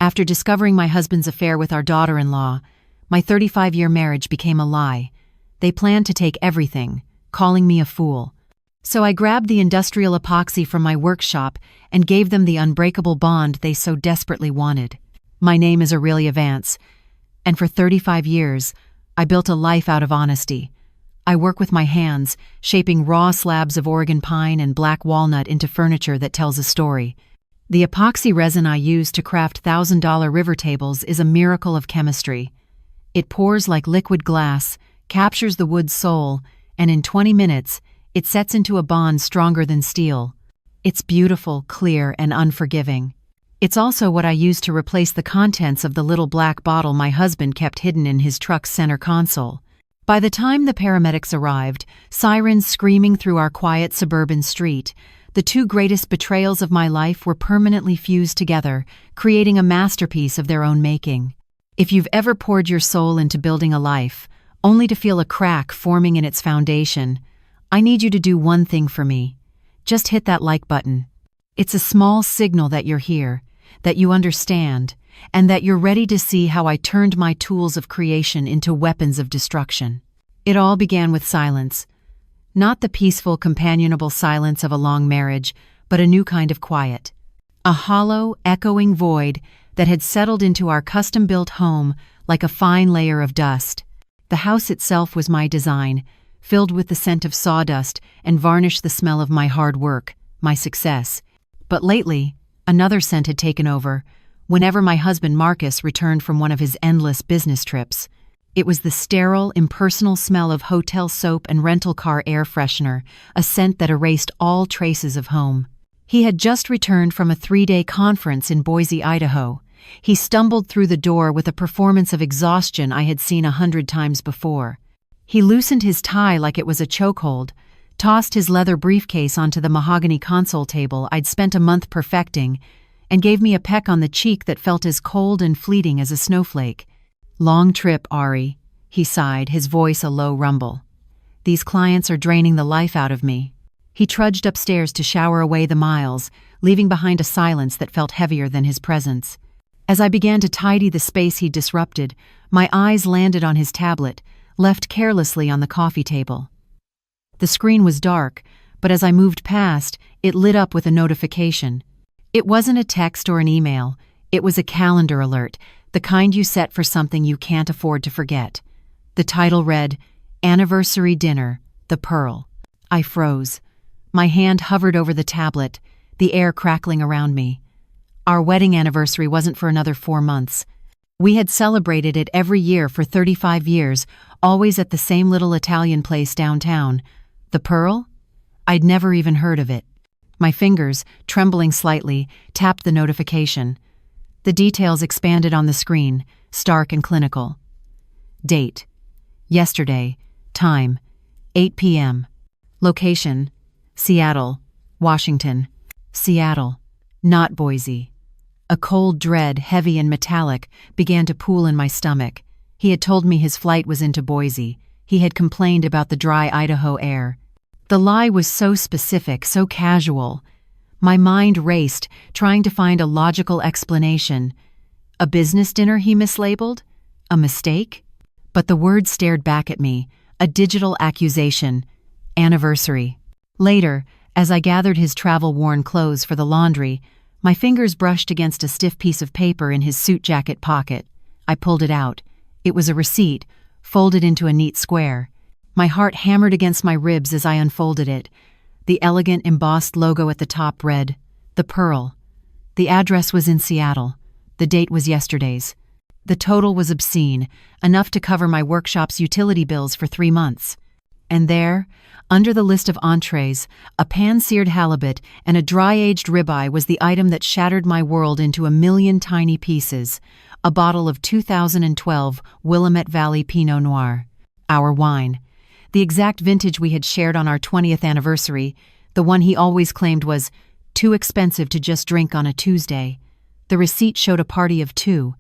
After discovering my husband's affair with our daughter-in-law, my 35-year marriage became a lie. They planned to take everything, calling me a fool. So I grabbed the industrial epoxy from my workshop and gave them the unbreakable bond they so desperately wanted. My name is Aurelia Vance, and for 35 years, I built a life out of honesty. I work with my hands, shaping raw slabs of Oregon pine and black walnut into furniture that tells a story. The epoxy resin I use to craft $1,000 river tables is a miracle of chemistry. It pours like liquid glass, captures the wood's soul, and in 20 minutes, it sets into a bond stronger than steel. It's beautiful, clear, and unforgiving. It's also what I use to replace the contents of the little black bottle my husband kept hidden in his truck's center console. By the time the paramedics arrived, sirens screaming through our quiet suburban street, the two greatest betrayals of my life were permanently fused together, creating a masterpiece of their own making. If you've ever poured your soul into building a life, only to feel a crack forming in its foundation, I need you to do one thing for me. Just hit that like button. It's a small signal that you're here, that you understand, and that you're ready to see how I turned my tools of creation into weapons of destruction. It all began with silence. Not the peaceful, companionable silence of a long marriage, but a new kind of quiet. A hollow, echoing void that had settled into our custom-built home like a fine layer of dust. The house itself was my design, filled with the scent of sawdust and varnished the smell of my hard work, my success. But lately, another scent had taken over, whenever my husband Marcus returned from one of his endless business trips. It was the sterile, impersonal smell of hotel soap and rental car air freshener, a scent that erased all traces of home. He had just returned from a 3-day conference in Boise, Idaho. He stumbled through the door with a performance of exhaustion I had seen 100 times before. He loosened his tie like it was a chokehold, tossed his leather briefcase onto the mahogany console table I'd spent a month perfecting, and gave me a peck on the cheek that felt as cold and fleeting as a snowflake. "Long trip, Ari," he sighed, his voice a low rumble. "These clients are draining the life out of me." He trudged upstairs to shower away the miles, leaving behind a silence that felt heavier than his presence. As I began to tidy the space he disrupted, my eyes landed on his tablet, left carelessly on the coffee table. The screen was dark, but as I moved past, it lit up with a notification. It wasn't a text or an email, it was a calendar alert, the kind you set for something you can't afford to forget. The title read, "Anniversary Dinner, The Pearl." I froze. My hand hovered over the tablet, the air crackling around me. Our wedding anniversary wasn't for another 4 months. We had celebrated it every year for 35 years, always at the same little Italian place downtown. The Pearl? I'd never even heard of it. My fingers, trembling slightly, tapped the notification. The details expanded on the screen, stark and clinical. Date: yesterday. Time: 8 p.m. Location: Seattle, Washington. Seattle, not Boise. A cold dread, heavy and metallic, began to pool in my stomach. He had told me his flight was into Boise. He had complained about the dry Idaho air. The lie was so specific, so casual. My mind raced, trying to find a logical explanation. A business dinner, he mislabeled? A mistake? But the word stared back at me, a digital accusation. Anniversary. Later, as I gathered his travel-worn clothes for the laundry, my fingers brushed against a stiff piece of paper in his suit jacket pocket. I pulled it out. It was a receipt, folded into a neat square. My heart hammered against my ribs as I unfolded it. The elegant embossed logo at the top read, "The Pearl." The address was in Seattle. The date was yesterday's. The total was obscene, enough to cover my workshop's utility bills for 3 months. And there, under the list of entrees, a pan-seared halibut and a dry-aged ribeye was the item that shattered my world into a million tiny pieces, a bottle of 2012 Willamette Valley Pinot Noir. Our wine. The exact vintage we had shared on our 20th anniversary, the one he always claimed was too expensive to just drink on a Tuesday. The receipt showed a party of two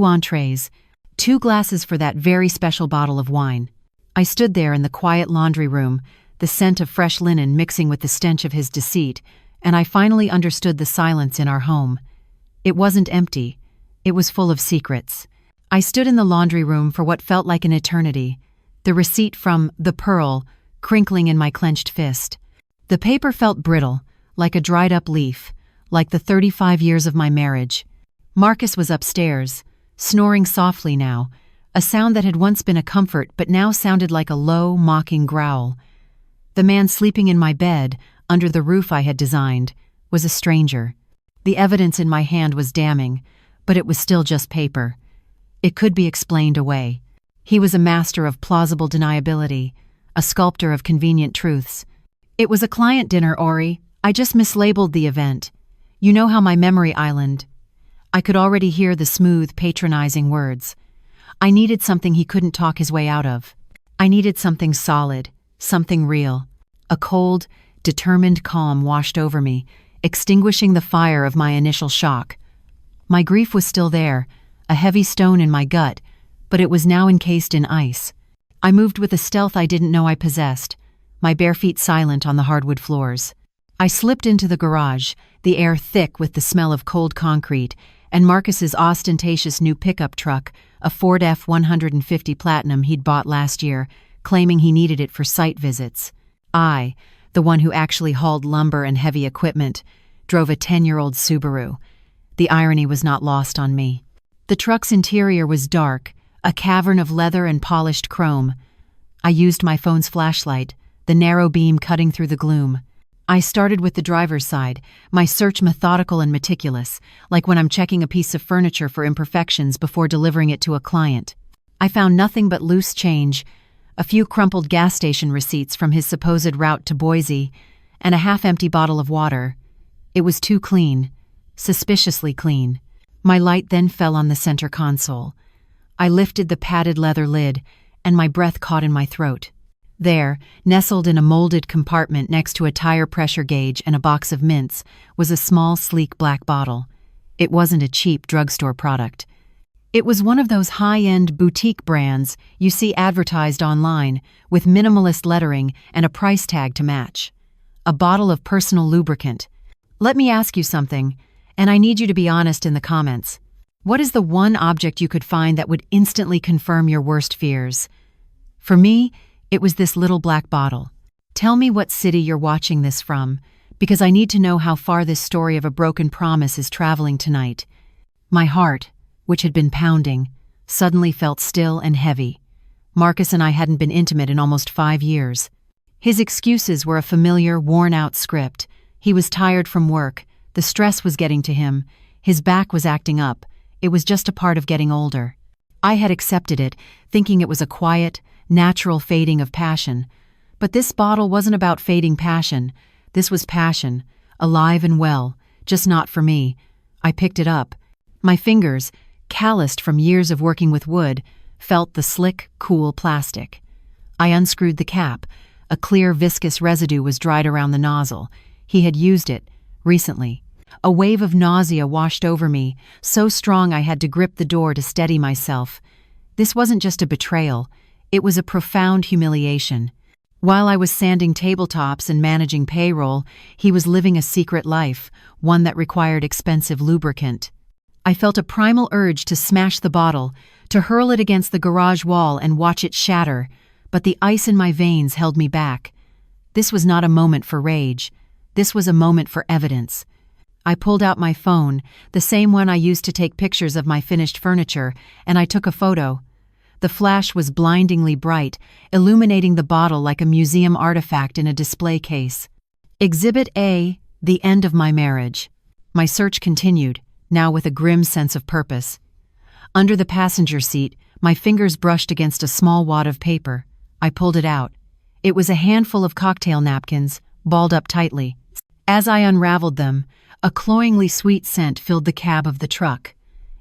entrees, 2 glasses for that very special bottle of wine. I stood there in the quiet laundry room, the scent of fresh linen mixing with the stench of his deceit, and I finally understood the silence in our home. It wasn't empty. It was full of secrets. I stood in the laundry room for what felt like an eternity, the receipt from The Pearl crinkling in my clenched fist. The paper felt brittle, like a dried-up leaf, like the 35 years of my marriage. Marcus was upstairs, snoring softly now, a sound that had once been a comfort but now sounded like a low, mocking growl. The man sleeping in my bed, under the roof I had designed, was a stranger. The evidence in my hand was damning, but it was still just paper. It could be explained away. He was a master of plausible deniability, a sculptor of convenient truths. It was a client dinner, Ori. I just mislabeled the event. You know how my memory island. I could already hear the smooth, patronizing words. I needed something he couldn't talk his way out of. I needed something solid, something real. A cold, determined calm washed over me, extinguishing the fire of my initial shock. My grief was still there, a heavy stone in my gut, but it was now encased in ice. I moved with a stealth I didn't know I possessed, my bare feet silent on the hardwood floors. I slipped into the garage, the air thick with the smell of cold concrete, and Marcus's ostentatious new pickup truck, a Ford F-150 Platinum he'd bought last year, claiming he needed it for site visits. I, the one who actually hauled lumber and heavy equipment, drove a 10-year-old Subaru. The irony was not lost on me. The truck's interior was dark, a cavern of leather and polished chrome. I used my phone's flashlight, the narrow beam cutting through the gloom. I started with the driver's side, my search methodical and meticulous, like when I'm checking a piece of furniture for imperfections before delivering it to a client. I found nothing but loose change, a few crumpled gas station receipts from his supposed route to Boise, and a half-empty bottle of water. It was too clean, suspiciously clean. My light then fell on the center console. I lifted the padded leather lid, and my breath caught in my throat. There, nestled in a molded compartment next to a tire pressure gauge and a box of mints, was a small, sleek black bottle. It wasn't a cheap drugstore product. It was one of those high-end boutique brands you see advertised online, with minimalist lettering and a price tag to match. A bottle of personal lubricant. Let me ask you something, and I need you to be honest in the comments. What is the one object you could find that would instantly confirm your worst fears? For me, it was this little black bottle. Tell me what city you're watching this from, because I need to know how far this story of a broken promise is traveling tonight. My heart, which had been pounding, suddenly felt still and heavy. Marcus and I hadn't been intimate in almost 5 years. His excuses were a familiar, worn-out script. He was tired from work, the stress was getting to him, his back was acting up. It was just a part of getting older. I had accepted it, thinking it was a quiet, natural fading of passion. But this bottle wasn't about fading passion. This was passion, alive and well, just not for me. I picked it up. My fingers, calloused from years of working with wood, felt the slick, cool plastic. I unscrewed the cap. A clear, viscous residue was dried around the nozzle. He had used it, recently. A wave of nausea washed over me, so strong I had to grip the door to steady myself. This wasn't just a betrayal. It was a profound humiliation. While I was sanding tabletops and managing payroll, he was living a secret life, one that required expensive lubricant. I felt a primal urge to smash the bottle, to hurl it against the garage wall and watch it shatter, but the ice in my veins held me back. This was not a moment for rage. This was a moment for evidence. I pulled out my phone, the same one I used to take pictures of my finished furniture, and I took a photo. The flash was blindingly bright, illuminating the bottle like a museum artifact in a display case. Exhibit A, the end of my marriage. My search continued, now with a grim sense of purpose. Under the passenger seat, my fingers brushed against a small wad of paper. I pulled it out. It was a handful of cocktail napkins, balled up tightly. As I unraveled them, a cloyingly sweet scent filled the cab of the truck.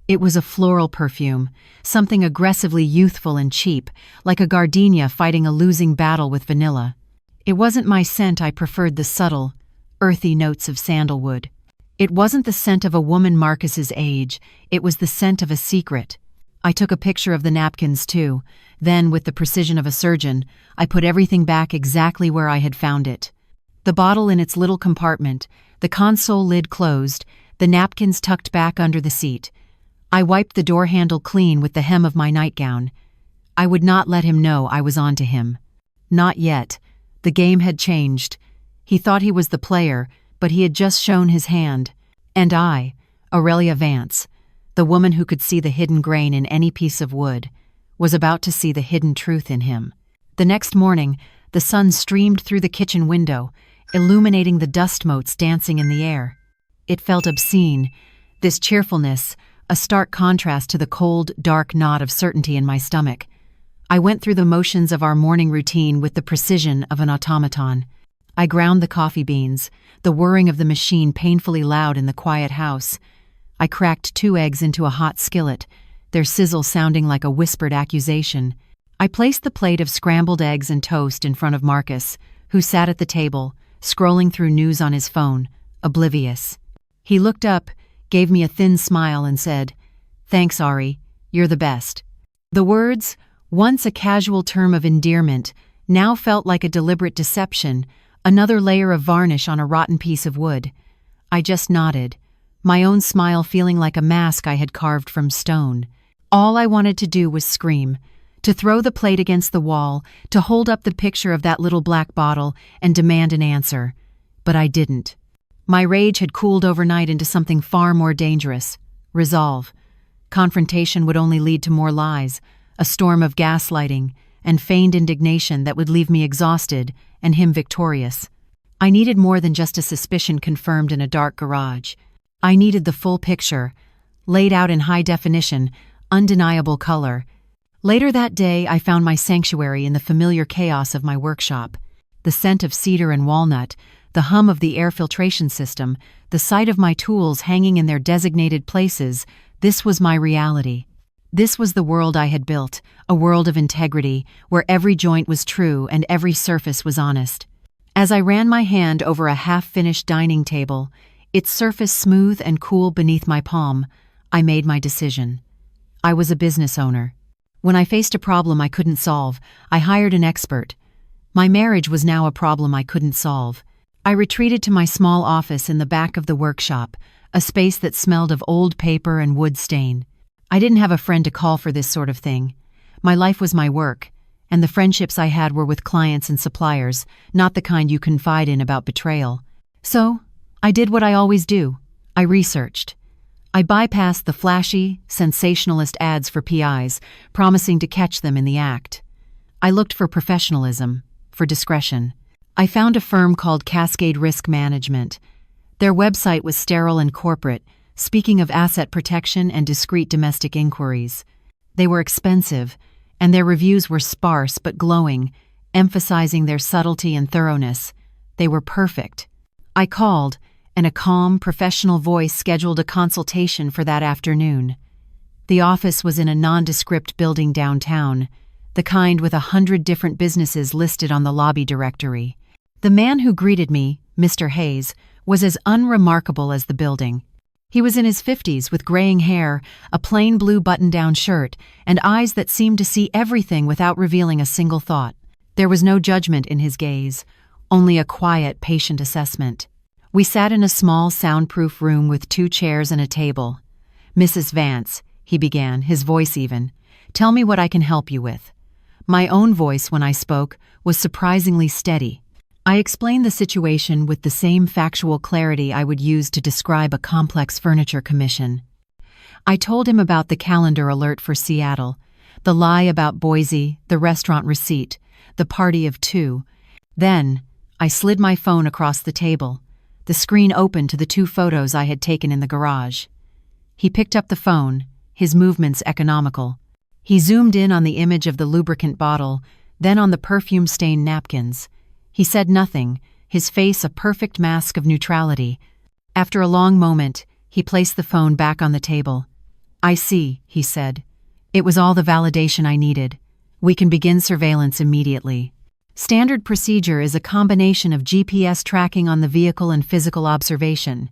It was a floral perfume, something aggressively youthful and cheap, like a gardenia fighting a losing battle with vanilla. It wasn't my scent. I preferred the subtle, earthy notes of sandalwood. It wasn't the scent of a woman Marcus's age, it was the scent of a secret. I took a picture of the napkins too. Then, with the precision of a surgeon, I put everything back exactly where I had found it. The bottle in its little compartment, the console lid closed, the napkins tucked back under the seat. I wiped the door handle clean with the hem of my nightgown. I would not let him know I was on to him. Not yet. The game had changed. He thought he was the player, but he had just shown his hand. And I, Aurelia Vance, the woman who could see the hidden grain in any piece of wood, was about to see the hidden truth in him. The next morning, the sun streamed through the kitchen window, illuminating the dust motes dancing in the air. It felt obscene, this cheerfulness, a stark contrast to the cold, dark knot of certainty in my stomach. I went through the motions of our morning routine with the precision of an automaton. I ground the coffee beans, the whirring of the machine painfully loud in the quiet house. I cracked 2 eggs into a hot skillet, their sizzle sounding like a whispered accusation. I placed the plate of scrambled eggs and toast in front of Marcus, who sat at the table, scrolling through news on his phone, oblivious. He looked up, gave me a thin smile and said, "Thanks, Ari, you're the best." The words, once a casual term of endearment, now felt like a deliberate deception, another layer of varnish on a rotten piece of wood. I just nodded, my own smile feeling like a mask I had carved from stone. All I wanted to do was scream, to throw the plate against the wall, to hold up the picture of that little black bottle and demand an answer. But I didn't. My rage had cooled overnight into something far more dangerous: resolve. Confrontation would only lead to more lies, a storm of gaslighting, and feigned indignation that would leave me exhausted and him victorious. I needed more than just a suspicion confirmed in a dark garage. I needed the full picture, laid out in high definition, undeniable color. Later that day, I found my sanctuary in the familiar chaos of my workshop. The scent of cedar and walnut, the hum of the air filtration system, the sight of my tools hanging in their designated places, this was my reality. This was the world I had built, a world of integrity, where every joint was true and every surface was honest. As I ran my hand over a half-finished dining table, its surface smooth and cool beneath my palm, I made my decision. I was a business owner. When I faced a problem I couldn't solve, I hired an expert. My marriage was now a problem I couldn't solve. I retreated to my small office in the back of the workshop, a space that smelled of old paper and wood stain. I didn't have a friend to call for this sort of thing. My life was my work, and the friendships I had were with clients and suppliers, not the kind you confide in about betrayal. So, I did what I always do. I researched. I bypassed the flashy, sensationalist ads for PIs, promising to catch them in the act. I looked for professionalism, for discretion. I found a firm called Cascade Risk Management. Their website was sterile and corporate, speaking of asset protection and discreet domestic inquiries. They were expensive, and their reviews were sparse but glowing, emphasizing their subtlety and thoroughness. They were perfect. I called, and a calm, professional voice scheduled a consultation for that afternoon. The office was in a nondescript building downtown, the kind with 100 different businesses listed on the lobby directory. The man who greeted me, Mr. Hayes, was as unremarkable as the building. He was in his 50s with graying hair, a plain blue button-down shirt, and eyes that seemed to see everything without revealing a single thought. There was no judgment in his gaze, only a quiet, patient assessment. We sat in a small, soundproof room with 2 chairs and a table. "Mrs. Vance," he began, his voice even, "tell me what I can help you with." My own voice, when I spoke, was surprisingly steady. I explained the situation with the same factual clarity I would use to describe a complex furniture commission. I told him about the calendar alert for Seattle, the lie about Boise, the restaurant receipt, the party of 2. Then, I slid my phone across the table. The screen opened to the 2 photos I had taken in the garage. He picked up the phone, his movements economical. He zoomed in on the image of the lubricant bottle, then on the perfume-stained napkins. He said nothing, his face a perfect mask of neutrality. After a long moment, he placed the phone back on the table. "I see," he said. "It was all the validation I needed. We can begin surveillance immediately." Standard procedure is a combination of GPS tracking on the vehicle and physical observation.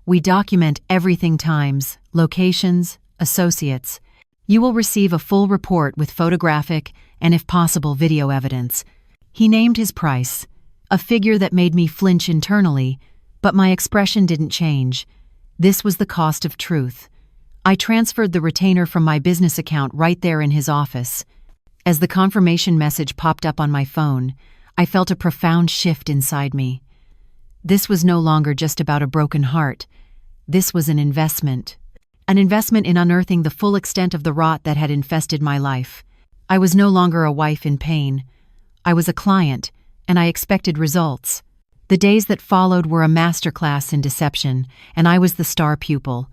We document everything: times, locations, associates. You will receive a full report with photographic and, if possible, video evidence. He named his price, a figure that made me flinch internally, but my expression didn't change. This was the cost of truth. I transferred the retainer from my business account right there in his office. As the confirmation message popped up on my phone, I felt a profound shift inside me. This was no longer just about a broken heart. This was an investment. An investment in unearthing the full extent of the rot that had infested my life. I was no longer a wife in pain. I was a client, and I expected results. The days that followed were a masterclass in deception, and I was the star pupil.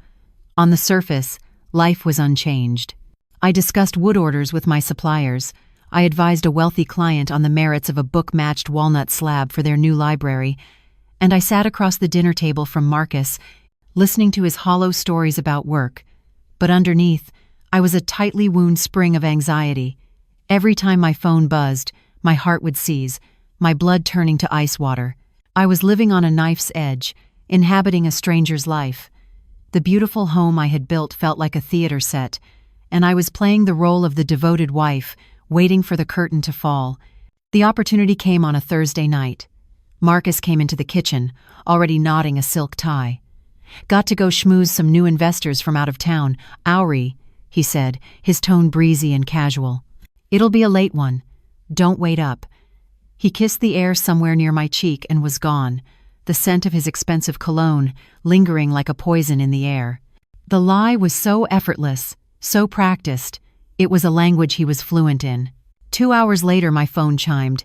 On the surface, life was unchanged. I discussed wood orders with my suppliers. I advised a wealthy client on the merits of a book-matched walnut slab for their new library, and I sat across the dinner table from Marcus, listening to his hollow stories about work. But underneath, I was a tightly wound spring of anxiety. Every time my phone buzzed, my heart would seize, my blood turning to ice water. I was living on a knife's edge, inhabiting a stranger's life. The beautiful home I had built felt like a theater set, and I was playing the role of the devoted wife, waiting for the curtain to fall. The opportunity came on a Thursday night. Marcus came into the kitchen, already knotting a silk tie. "Got to go schmooze some new investors from out of town. Owry," he said, his tone breezy and casual. "It'll be a late one. Don't wait up." He kissed the air somewhere near my cheek and was gone, the scent of his expensive cologne lingering like a poison in the air. The lie was so effortless, so practiced. It was a language he was fluent in. 2 hours later, my phone chimed.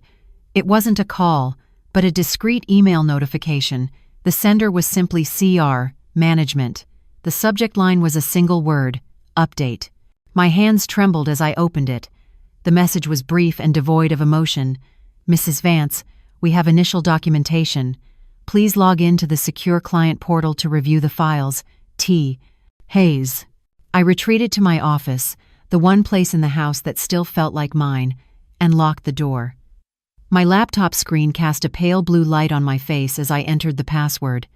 It wasn't a call, but a discreet email notification. The sender was simply CR, management. The subject line was a single word, update. My hands trembled as I opened it. The message was brief and devoid of emotion. "Mrs. Vance, we have initial documentation. Please log in to the secure client portal to review the files. T. Hayes." I retreated to my office, the one place in the house that still felt like mine, and locked the door. My laptop screen cast a pale blue light on my face as I entered the password.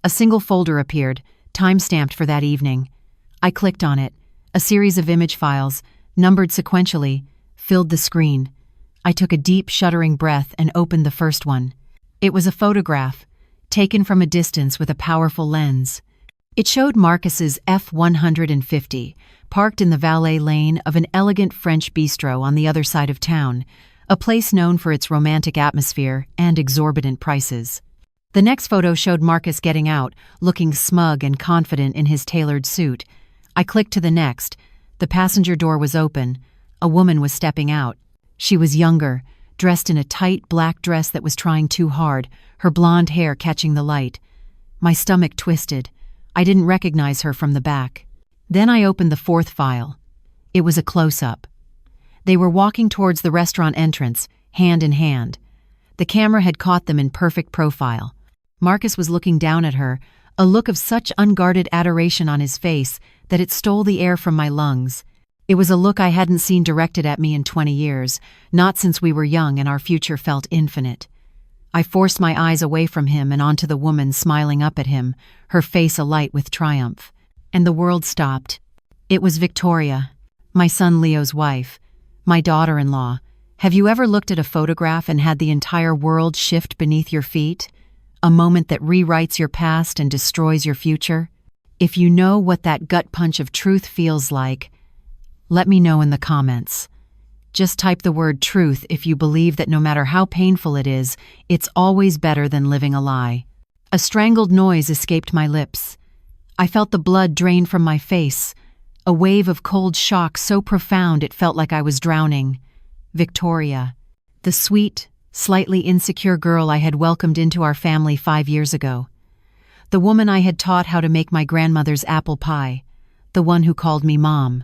A single folder appeared, time-stamped for that evening. I clicked on it. A series of image files, numbered sequentially, filled the screen. I took a deep, shuddering breath and opened the first one. It was a photograph, taken from a distance with a powerful lens. It showed Marcus's F-150, parked in the valet lane of an elegant French bistro on the other side of town, a place known for its romantic atmosphere and exorbitant prices. The next photo showed Marcus getting out, looking smug and confident in his tailored suit. I clicked to the next. The passenger door was open. A woman was stepping out. She was younger, dressed in a tight black dress that was trying too hard, her blonde hair catching the light. My stomach twisted. I didn't recognize her from the back. Then I opened the fourth file. It was a close-up. They were walking towards the restaurant entrance, hand in hand. The camera had caught them in perfect profile. Marcus was looking down at her, a look of such unguarded adoration on his face that it stole the air from my lungs. It was a look I hadn't seen directed at me in 20 years, not since we were young and our future felt infinite. I forced my eyes away from him and onto the woman smiling up at him, her face alight with triumph. And the world stopped. It was Victoria, my son Leo's wife, my daughter-in-law. Have you ever looked at a photograph and had the entire world shift beneath your feet? A moment that rewrites your past and destroys your future? If you know what that gut punch of truth feels like, let me know in the comments. Just type the word truth if you believe that no matter how painful it is, it's always better than living a lie. A strangled noise escaped my lips. I felt the blood drain from my face, a wave of cold shock so profound it felt like I was drowning. Victoria, the sweet, slightly insecure girl I had welcomed into our family 5 years ago. The woman I had taught how to make my grandmother's apple pie. The one who called me Mom.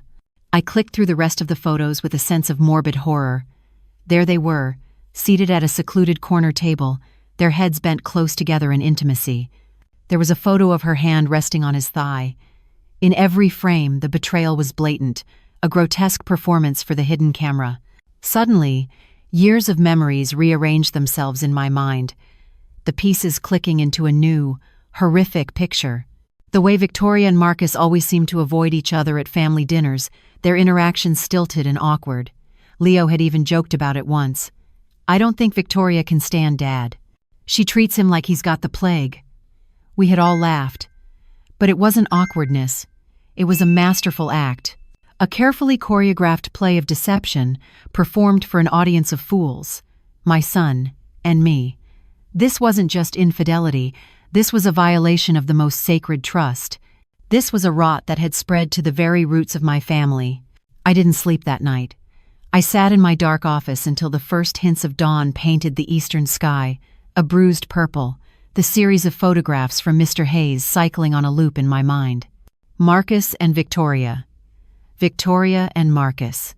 I clicked through the rest of the photos with a sense of morbid horror. There they were, seated at a secluded corner table, their heads bent close together in intimacy. There was a photo of her hand resting on his thigh. In every frame, the betrayal was blatant, a grotesque performance for the hidden camera. Suddenly, years of memories rearranged themselves in my mind, the pieces clicking into a new, horrific picture. The way Victoria and Marcus always seemed to avoid each other at family dinners, their interactions stilted and awkward. Leo had even joked about it once. "I don't think Victoria can stand Dad. She treats him like he's got the plague." We had all laughed. But it wasn't awkwardness. It was a masterful act. A carefully choreographed play of deception performed for an audience of fools, my son and me. This wasn't just infidelity, this was a violation of the most sacred trust. This was a rot that had spread to the very roots of my family. I didn't sleep that night. I sat in my dark office until the first hints of dawn painted the eastern sky, a bruised purple, the series of photographs from Mr. Hayes cycling on a loop in my mind. Marcus and Victoria. Victoria and Marcus.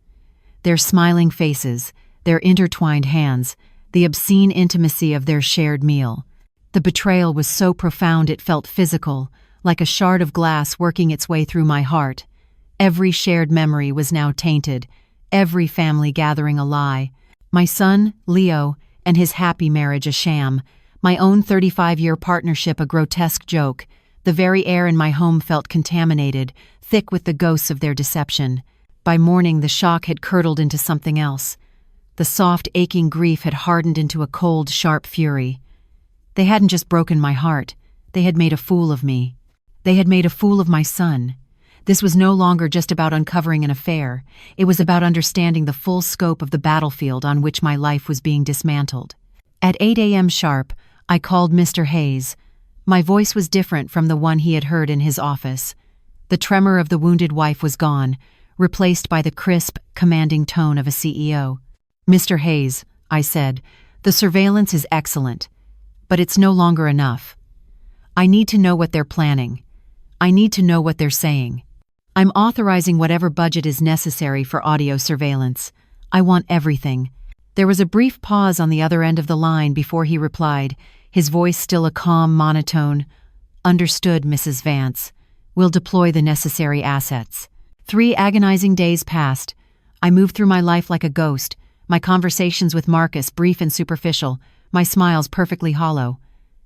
Their smiling faces, their intertwined hands, the obscene intimacy of their shared meal. The betrayal was so profound it felt physical, like a shard of glass working its way through my heart. Every shared memory was now tainted, every family gathering a lie. My son, Leo, and his happy marriage a sham, my own 35-year partnership a grotesque joke. The very air in my home felt contaminated, thick with the ghosts of their deception. By morning, the shock had curdled into something else. The soft, aching grief had hardened into a cold, sharp fury. They hadn't just broken my heart, they had made a fool of me. They had made a fool of my son. This was no longer just about uncovering an affair, it was about understanding the full scope of the battlefield on which my life was being dismantled. At 8 a.m. sharp, I called Mr. Hayes. My voice was different from the one he had heard in his office. The tremor of the wounded wife was gone, replaced by the crisp, commanding tone of a CEO. Mr. Hayes, I said, the surveillance is excellent, but it's no longer enough. I need to know what they're planning. I need to know what they're saying. I'm authorizing whatever budget is necessary for audio surveillance. I want everything. There was a brief pause on the other end of the line before he replied, his voice still a calm monotone. Understood, Mrs. Vance. We'll deploy the necessary assets. 3 agonizing days passed. I moved through my life like a ghost, my conversations with Marcus brief and superficial, my smiles perfectly hollow.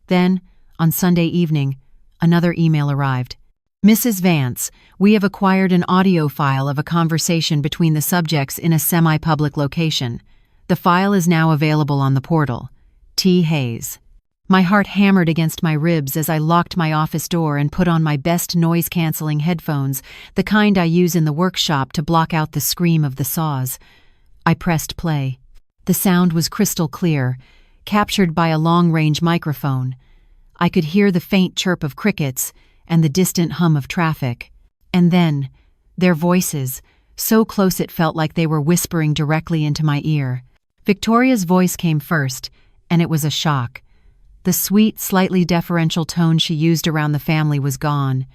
Then, on Sunday evening, another email arrived. Mrs. Vance, we have acquired an audio file of a conversation between the subjects in a semi-public location. The file is now available on the portal. T. Hayes. My heart hammered against my ribs as I locked my office door and put on my best noise-canceling headphones, the kind I use in the workshop to block out the scream of the saws. I pressed play. The sound was crystal clear, captured by a long-range microphone. I could hear the faint chirp of crickets and the distant hum of traffic. And then, their voices, so close it felt like they were whispering directly into my ear. Victoria's voice came first, and it was a shock. The sweet, slightly deferential tone she used around the family was gone.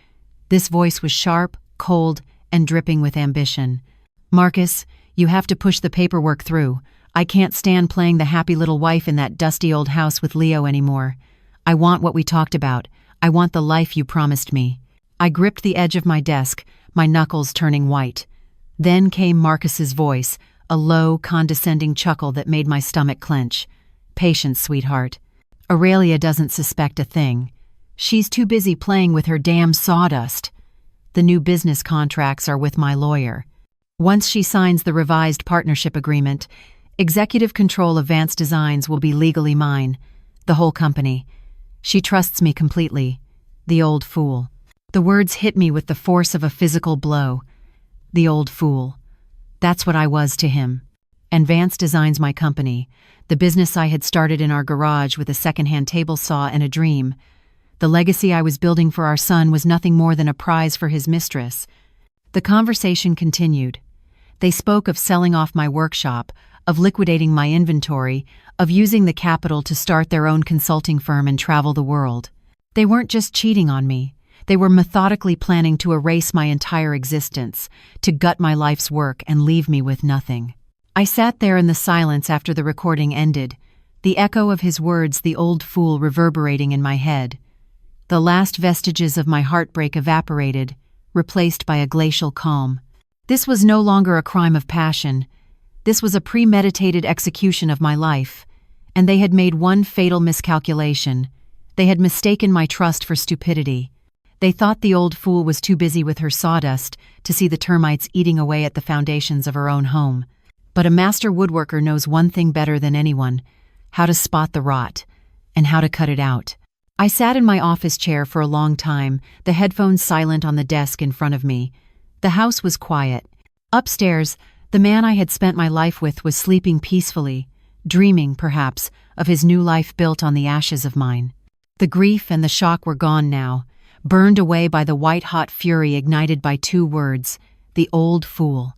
This voice was sharp, cold, and dripping with ambition. Marcus, you have to push the paperwork through. I can't stand playing the happy little wife in that dusty old house with Leo anymore. I want what we talked about. I want the life you promised me. I gripped the edge of my desk, my knuckles turning white. Then came Marcus's voice, a low, condescending chuckle that made my stomach clench. Patience, sweetheart. Aurelia doesn't suspect a thing. She's too busy playing with her damn sawdust. The new business contracts are with my lawyer. Once she signs the revised partnership agreement, executive control of Vance Designs will be legally mine. The whole company. She trusts me completely. The old fool. The words hit me with the force of a physical blow. The old fool. That's what I was to him. And Vance Designs my company, the business I had started in our garage with a second-hand table saw and a dream. The legacy I was building for our son was nothing more than a prize for his mistress. The conversation continued. They spoke of selling off my workshop, of liquidating my inventory, of using the capital to start their own consulting firm and travel the world. They weren't just cheating on me. They were methodically planning to erase my entire existence, to gut my life's work and leave me with nothing. I sat there in the silence after the recording ended, the echo of his words, the old fool, reverberating in my head. The last vestiges of my heartbreak evaporated, replaced by a glacial calm. This was no longer a crime of passion. This was a premeditated execution of my life, and they had made one fatal miscalculation. They had mistaken my trust for stupidity. They thought the old fool was too busy with her sawdust to see the termites eating away at the foundations of her own home. But a master woodworker knows one thing better than anyone: how to spot the rot and how to cut it out. I sat in my office chair for a long time, the headphones silent on the desk in front of me. The house was quiet. Upstairs, the man I had spent my life with was sleeping peacefully, dreaming, perhaps, of his new life built on the ashes of mine. The grief and the shock were gone now, burned away by the white-hot fury ignited by two words: the old fool.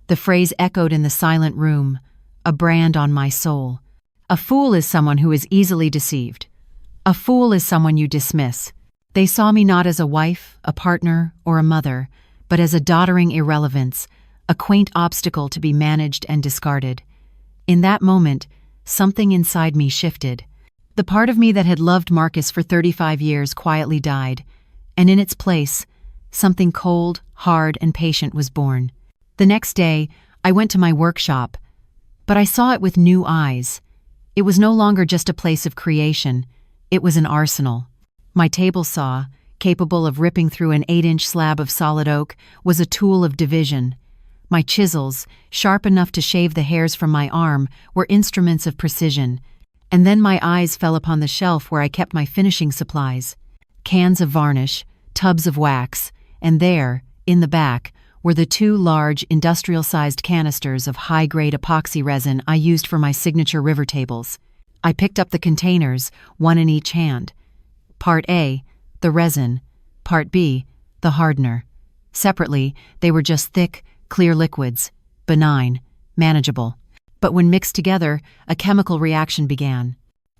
The phrase echoed in the silent room, a brand on my soul. A fool is someone who is easily deceived. A fool is someone you dismiss. They saw me not as a wife, a partner, or a mother, but as a doddering irrelevance, a quaint obstacle to be managed and discarded. In that moment, something inside me shifted. The part of me that had loved Marcus for 35 years quietly died, and in its place, something cold, hard, and patient was born. The next day, I went to my workshop, but I saw it with new eyes. It was no longer just a place of creation, it was an arsenal. My table saw, capable of ripping through an 8-inch slab of solid oak, was a tool of division. My chisels, sharp enough to shave the hairs from my arm, were instruments of precision. And then my eyes fell upon the shelf where I kept my finishing supplies. Cans of varnish, tubs of wax, and there, in the back, were the 2 large, industrial-sized canisters of high-grade epoxy resin I used for my signature river tables. I picked up the containers, one in each hand. Part A, the resin. Part B, the hardener. Separately, they were just thick, clear liquids, benign, manageable. But when mixed together, a chemical reaction began.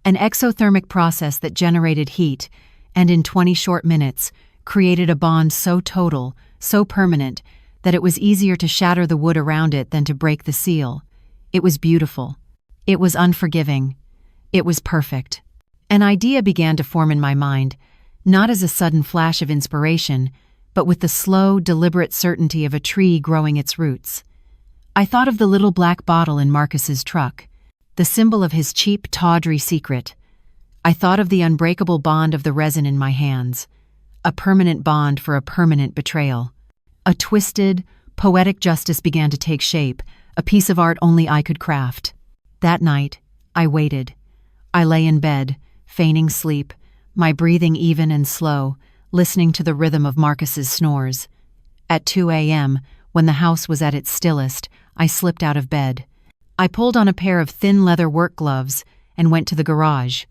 An exothermic process that generated heat, and in 20 short minutes, created a bond so total, so permanent, that it was easier to shatter the wood around it than to break the seal. It was beautiful. It was unforgiving. It was perfect. An idea began to form in my mind, not as a sudden flash of inspiration, but with the slow, deliberate certainty of a tree growing its roots. I thought of the little black bottle in Marcus's truck, the symbol of his cheap, tawdry secret. I thought of the unbreakable bond of the resin in my hands, a permanent bond for a permanent betrayal. A twisted, poetic justice began to take shape, a piece of art only I could craft. That night, I waited. I lay in bed, feigning sleep, my breathing even and slow, listening to the rhythm of Marcus's snores. At 2 a.m., when the house was at its stillest, I slipped out of bed. I pulled on a pair of thin leather work gloves and went to the garage.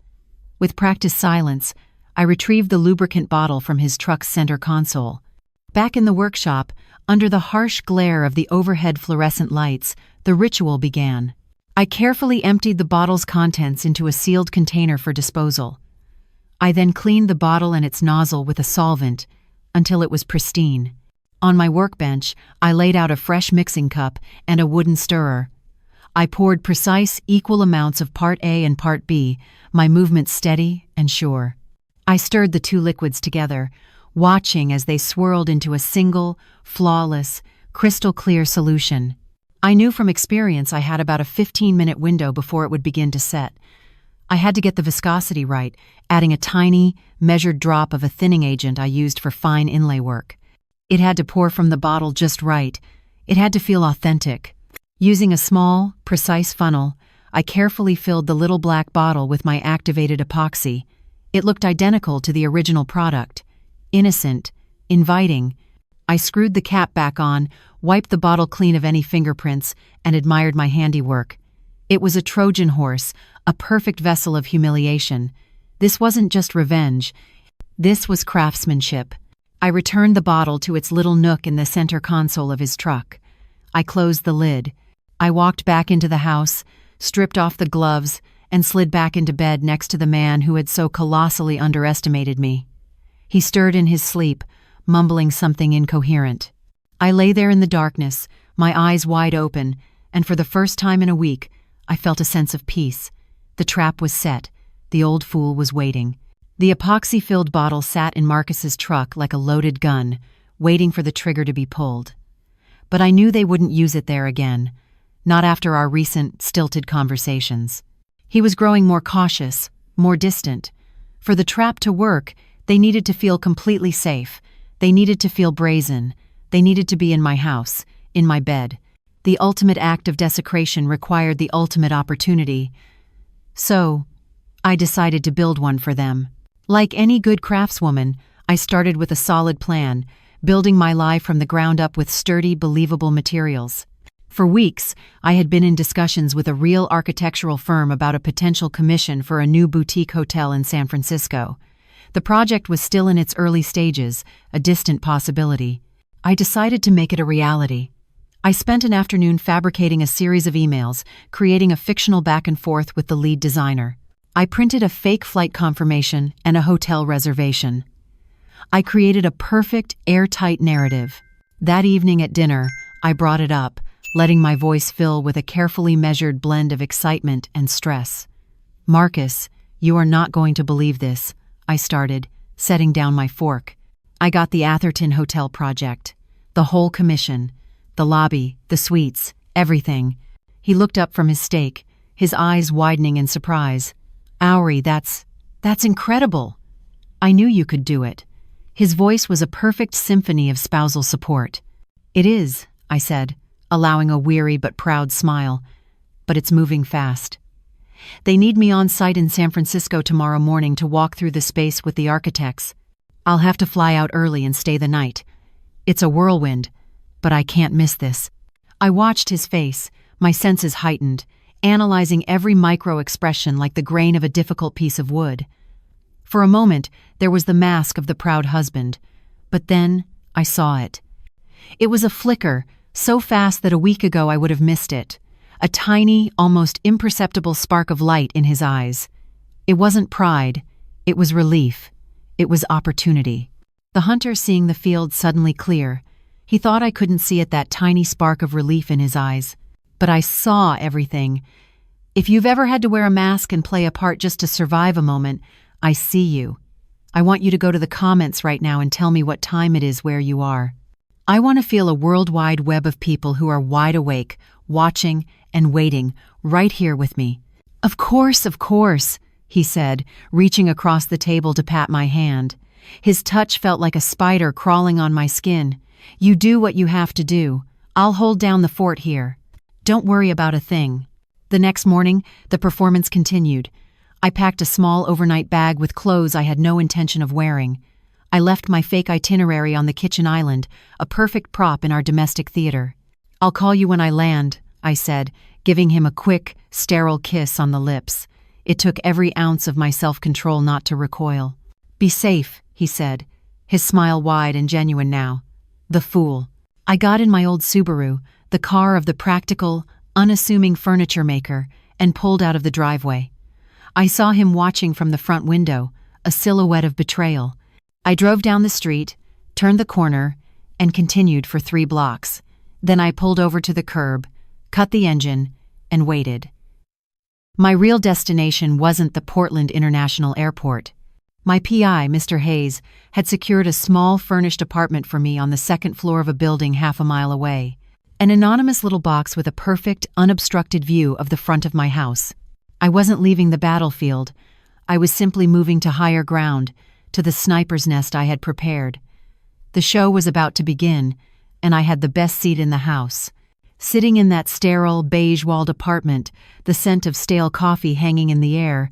With practiced silence, I retrieved the lubricant bottle from his truck's center console. Back in the workshop, under the harsh glare of the overhead fluorescent lights, the ritual began. I carefully emptied the bottle's contents into a sealed container for disposal. I then cleaned the bottle and its nozzle with a solvent until it was pristine. On my workbench, I laid out a fresh mixing cup and a wooden stirrer. I poured precise, equal amounts of Part A and Part B, my movements steady and sure. I stirred the 2 liquids together, watching as they swirled into a single, flawless, crystal-clear solution. I knew from experience I had about a 15-minute window before it would begin to set. I had to get the viscosity right, adding a tiny, measured drop of a thinning agent I used for fine inlay work. It had to pour from the bottle just right. It had to feel authentic. Using a small, precise funnel, I carefully filled the little black bottle with my activated epoxy. It looked identical to the original product. Innocent, inviting. I screwed the cap back on, wiped the bottle clean of any fingerprints, and admired my handiwork. It was a Trojan horse, a perfect vessel of humiliation. This wasn't just revenge. This was craftsmanship. I returned the bottle to its little nook in the center console of his truck. I closed the lid. I walked back into the house, stripped off the gloves, and slid back into bed next to the man who had so colossally underestimated me. He stirred in his sleep, mumbling something incoherent. I lay there in the darkness, my eyes wide open, and for the first time in a week, I felt a sense of peace. The trap was set. The old fool was waiting. The epoxy-filled bottle sat in Marcus's truck like a loaded gun, waiting for the trigger to be pulled. But I knew they wouldn't use it there again, not after our recent, stilted conversations. He was growing more cautious, more distant. For the trap to work, they needed to feel completely safe. They needed to feel brazen. They needed to be in my house, in my bed. The ultimate act of desecration required the ultimate opportunity. So, I decided to build one for them. Like any good craftswoman, I started with a solid plan, building my life from the ground up with sturdy, believable materials. For weeks, I had been in discussions with a real architectural firm about a potential commission for a new boutique hotel in San Francisco. The project was still in its early stages, a distant possibility. I decided to make it a reality. I spent an afternoon fabricating a series of emails, creating a fictional back and forth with the lead designer. I printed a fake flight confirmation and a hotel reservation. I created a perfect, airtight narrative. That evening at dinner, I brought it up, letting my voice fill with a carefully measured blend of excitement and stress. "Marcus, you are not going to believe this," I started, setting down my fork. "I got the Atherton Hotel project. The whole commission. The lobby, the suites, everything." He looked up from his steak, his eyes widening in surprise. "Auri, that's incredible. I knew you could do it." His voice was a perfect symphony of spousal support. "It is," I said, allowing a weary but proud smile, "but it's moving fast. They need me on site in San Francisco tomorrow morning to walk through the space with the architects. I'll have to fly out early and stay the night. It's a whirlwind, but I can't miss this." I watched his face, my senses heightened, analyzing every micro-expression like the grain of a difficult piece of wood. For a moment, there was the mask of the proud husband, but then I saw it. It was a flicker, so fast that a week ago I would have missed it. A tiny, almost imperceptible spark of light in his eyes. It wasn't pride, it was relief. It was opportunity. The hunter seeing the field suddenly clear. He thought I couldn't see it, that tiny spark of relief in his eyes. But I saw everything. If you've ever had to wear a mask and play a part just to survive a moment, I see you. I want you to go to the comments right now and tell me what time it is where you are. I want to feel a worldwide web of people who are wide awake, watching and waiting, right here with me." Of course," he said, reaching across the table to pat my hand. His touch felt like a spider crawling on my skin. "You do what you have to do. I'll hold down the fort here. Don't worry about a thing." The next morning, the performance continued. I packed a small overnight bag with clothes I had no intention of wearing. I left my fake itinerary on the kitchen island, a perfect prop in our domestic theater. "I'll call you when I land," I said, giving him a quick, sterile kiss on the lips. It took every ounce of my self-control not to recoil. "Be safe," he said, his smile wide and genuine now. The fool. I got in my old Subaru, the car of the practical, unassuming furniture maker, and pulled out of the driveway. I saw him watching from the front window, a silhouette of betrayal. I drove down the street, turned the corner, and continued for 3 blocks. Then I pulled over to the curb, cut the engine, and waited. My real destination wasn't the Portland International Airport. My PI, Mr. Hayes, had secured a small furnished apartment for me on the 2nd floor of a building half a mile away. An anonymous little box with a perfect, unobstructed view of the front of my house. I wasn't leaving the battlefield. I was simply moving to higher ground, to the sniper's nest I had prepared. The show was about to begin, and I had the best seat in the house. Sitting in that sterile, beige-walled apartment, the scent of stale coffee hanging in the air,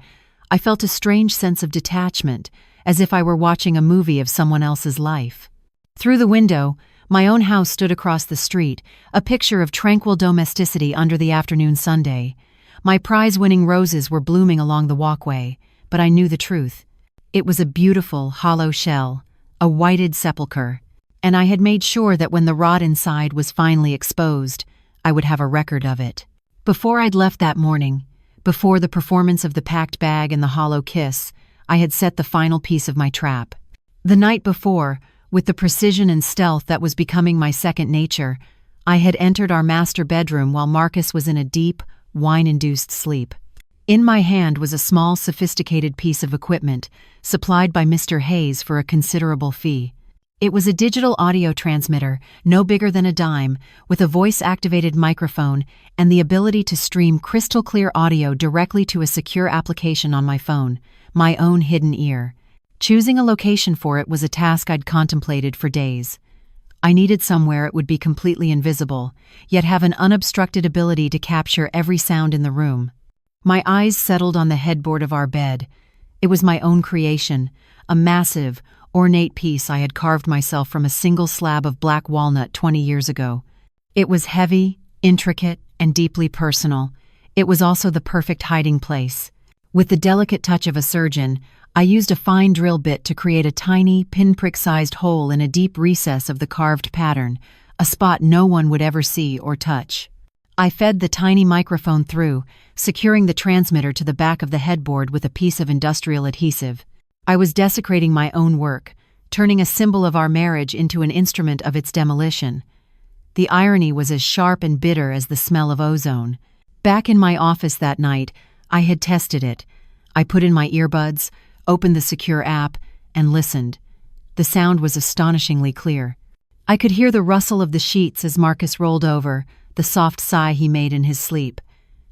I felt a strange sense of detachment, as if I were watching a movie of someone else's life. Through the window, my own house stood across the street, a picture of tranquil domesticity under the afternoon sunday. My prize-winning roses were blooming along the walkway, but I knew the truth. It was a beautiful, hollow shell, a whited sepulcher, and I had made sure that when the rot inside was finally exposed, I would have a record of it. Before I'd left that morning, before the performance of the packed bag and the hollow kiss, I had set the final piece of my trap. The night before, with the precision and stealth that was becoming my second nature, I had entered our master bedroom while Marcus was in a deep, wine-induced sleep. In my hand was a small, sophisticated piece of equipment, supplied by Mr. Hayes for a considerable fee. It was a digital audio transmitter, no bigger than a dime, with a voice-activated microphone and the ability to stream crystal-clear audio directly to a secure application on my phone, my own hidden ear. Choosing a location for it was a task I'd contemplated for days. I needed somewhere it would be completely invisible, yet have an unobstructed ability to capture every sound in the room. My eyes settled on the headboard of our bed. It was my own creation, a massive, ornate piece I had carved myself from a single slab of black walnut 20 years ago. It was heavy, intricate, and deeply personal. It was also the perfect hiding place. With the delicate touch of a surgeon, I used a fine drill bit to create a tiny, pinprick-sized hole in a deep recess of the carved pattern, a spot no one would ever see or touch. I fed the tiny microphone through, securing the transmitter to the back of the headboard with a piece of industrial adhesive. I was desecrating my own work, turning a symbol of our marriage into an instrument of its demolition. The irony was as sharp and bitter as the smell of ozone. Back in my office that night, I had tested it. I put in my earbuds, opened the secure app, and listened. The sound was astonishingly clear. I could hear the rustle of the sheets as Marcus rolled over, the soft sigh he made in his sleep.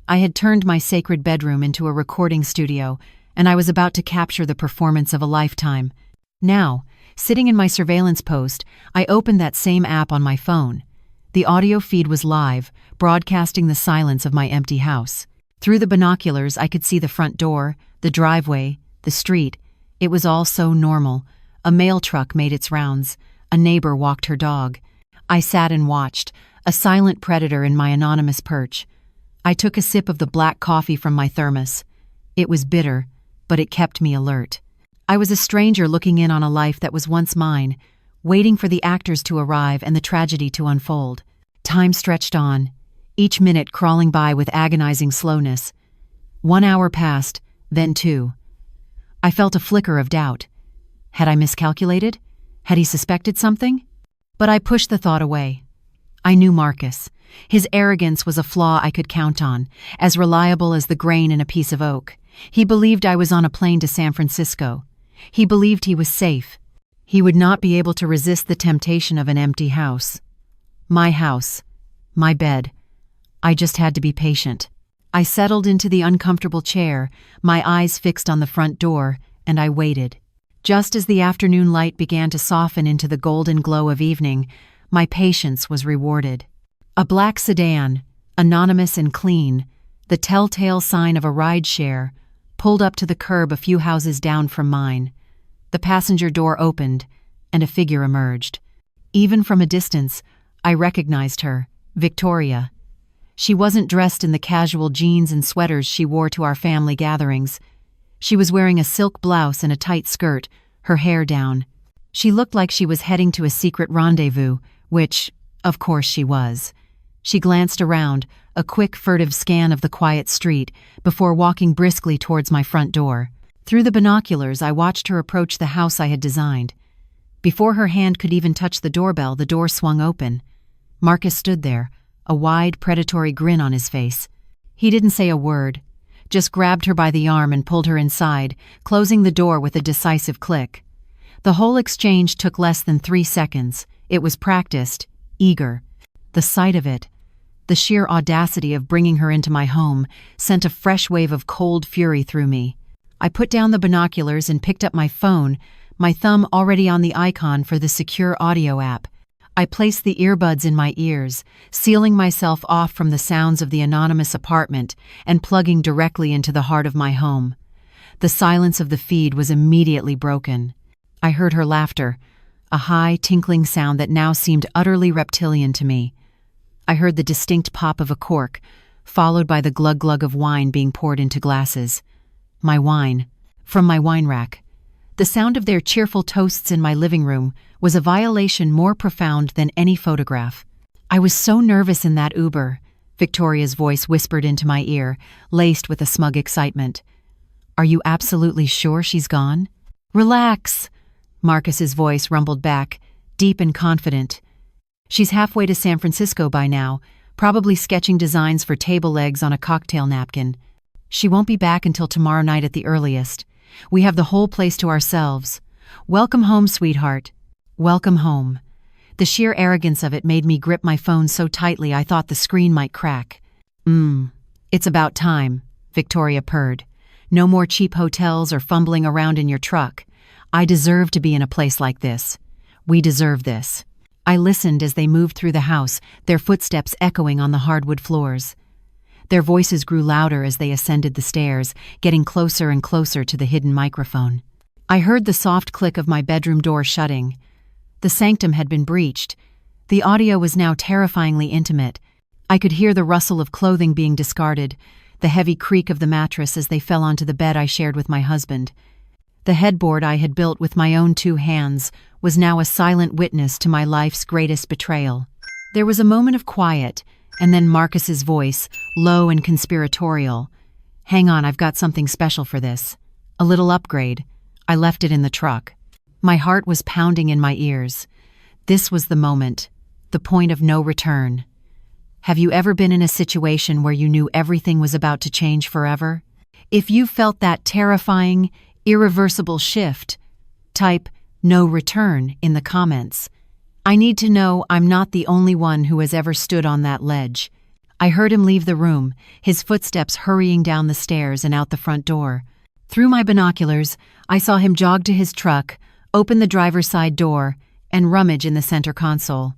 I had turned my sacred bedroom into a recording studio, and I was about to capture the performance of a lifetime. Now, sitting in my surveillance post, I opened that same app on my phone. The audio feed was live, broadcasting the silence of my empty house. Through the binoculars, I could see the front door, the driveway, the street. It was all so normal. A mail truck made its rounds. A neighbor walked her dog. I sat and watched, a silent predator in my anonymous perch. I took a sip of the black coffee from my thermos. It was bitter, but it kept me alert. I was a stranger looking in on a life that was once mine, waiting for the actors to arrive and the tragedy to unfold. Time stretched on, each minute crawling by with agonizing slowness. 1 hour passed, then 2. I felt a flicker of doubt. Had I miscalculated? Had he suspected something? But I pushed the thought away. I knew Marcus. His arrogance was a flaw I could count on, as reliable as the grain in a piece of oak. He believed I was on a plane to San Francisco. He believed he was safe. He would not be able to resist the temptation of an empty house. My house. My bed. I just had to be patient. I settled into the uncomfortable chair, my eyes fixed on the front door, and I waited. Just as the afternoon light began to soften into the golden glow of evening, my patience was rewarded. A black sedan, anonymous and clean, the telltale sign of a rideshare, pulled up to the curb a few houses down from mine. The passenger door opened, and a figure emerged. Even from a distance, I recognized her, Victoria. She wasn't dressed in the casual jeans and sweaters she wore to our family gatherings. She was wearing a silk blouse and a tight skirt, her hair down. She looked like she was heading to a secret rendezvous, which, of course, she was. She glanced around, a quick, furtive scan of the quiet street, before walking briskly towards my front door. Through the binoculars, I watched her approach the house I had designed. Before her hand could even touch the doorbell, the door swung open. Marcus stood there, a wide, predatory grin on his face. He didn't say a word, just grabbed her by the arm and pulled her inside, closing the door with a decisive click. The whole exchange took less than 3 seconds. It was practiced, eager. The sight of it, the sheer audacity of bringing her into my home, sent a fresh wave of cold fury through me. I put down the binoculars and picked up my phone, my thumb already on the icon for the secure audio app. I placed the earbuds in my ears, sealing myself off from the sounds of the anonymous apartment and plugging directly into the heart of my home. The silence of the feed was immediately broken. I heard her laughter, a high, tinkling sound that now seemed utterly reptilian to me. I heard the distinct pop of a cork, followed by the glug-glug of wine being poured into glasses. My wine, from my wine rack. The sound of their cheerful toasts in my living room was a violation more profound than any photograph. I was so nervous in that Uber, Victoria's voice whispered into my ear, laced with a smug excitement. Are you absolutely sure she's gone? Relax, Marcus's voice rumbled back, deep and confident. She's halfway to San Francisco by now, probably sketching designs for table legs on a cocktail napkin. She won't be back until tomorrow night at the earliest. We have the whole place to ourselves. Welcome home, sweetheart. Welcome home. The sheer arrogance of it made me grip my phone so tightly I thought the screen might crack. It's about time, Victoria purred. No more cheap hotels or fumbling around in your truck. I deserve to be in a place like this. We deserve this. I listened as they moved through the house, their footsteps echoing on the hardwood floors. Their voices grew louder as they ascended the stairs, getting closer and closer to the hidden microphone. I heard the soft click of my bedroom door shutting. The sanctum had been breached. The audio was now terrifyingly intimate. I could hear the rustle of clothing being discarded, the heavy creak of the mattress as they fell onto the bed I shared with my husband. The headboard I had built with my own 2 hands was now a silent witness to my life's greatest betrayal. There was a moment of quiet, and then Marcus's voice, low and conspiratorial. "Hang on, I've got something special for this. A little upgrade. I left it in the truck." My heart was pounding in my ears. This was the moment, the point of no return. Have you ever been in a situation where you knew everything was about to change forever? If you felt that terrifying, irreversible shift, type "no return" in the comments. I need to know I'm not the only one who has ever stood on that ledge. I heard him leave the room, his footsteps hurrying down the stairs and out the front door. Through my binoculars, I saw him jog to his truck, open the driver's side door, and rummage in the center console.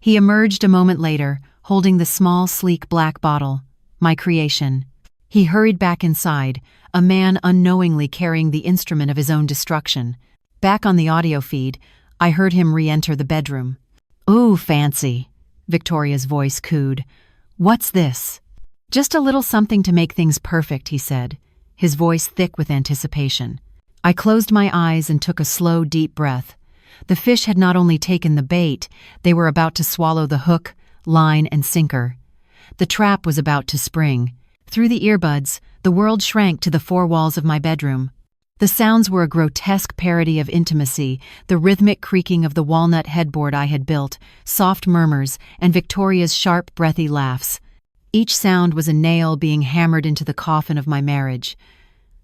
He emerged a moment later, holding the small, sleek black bottle, my creation. He hurried back inside, a man unknowingly carrying the instrument of his own destruction. Back on the audio feed, I heard him re-enter the bedroom. "Ooh, fancy," Victoria's voice cooed. "What's this?" "Just a little something to make things perfect," he said, his voice thick with anticipation. I closed my eyes and took a slow, deep breath. The fish had not only taken the bait, they were about to swallow the hook, line, and sinker. The trap was about to spring. Through the earbuds, the world shrank to the 4 walls of my bedroom. The sounds were a grotesque parody of intimacy, the rhythmic creaking of the walnut headboard I had built, soft murmurs, and Victoria's sharp, breathy laughs. Each sound was a nail being hammered into the coffin of my marriage.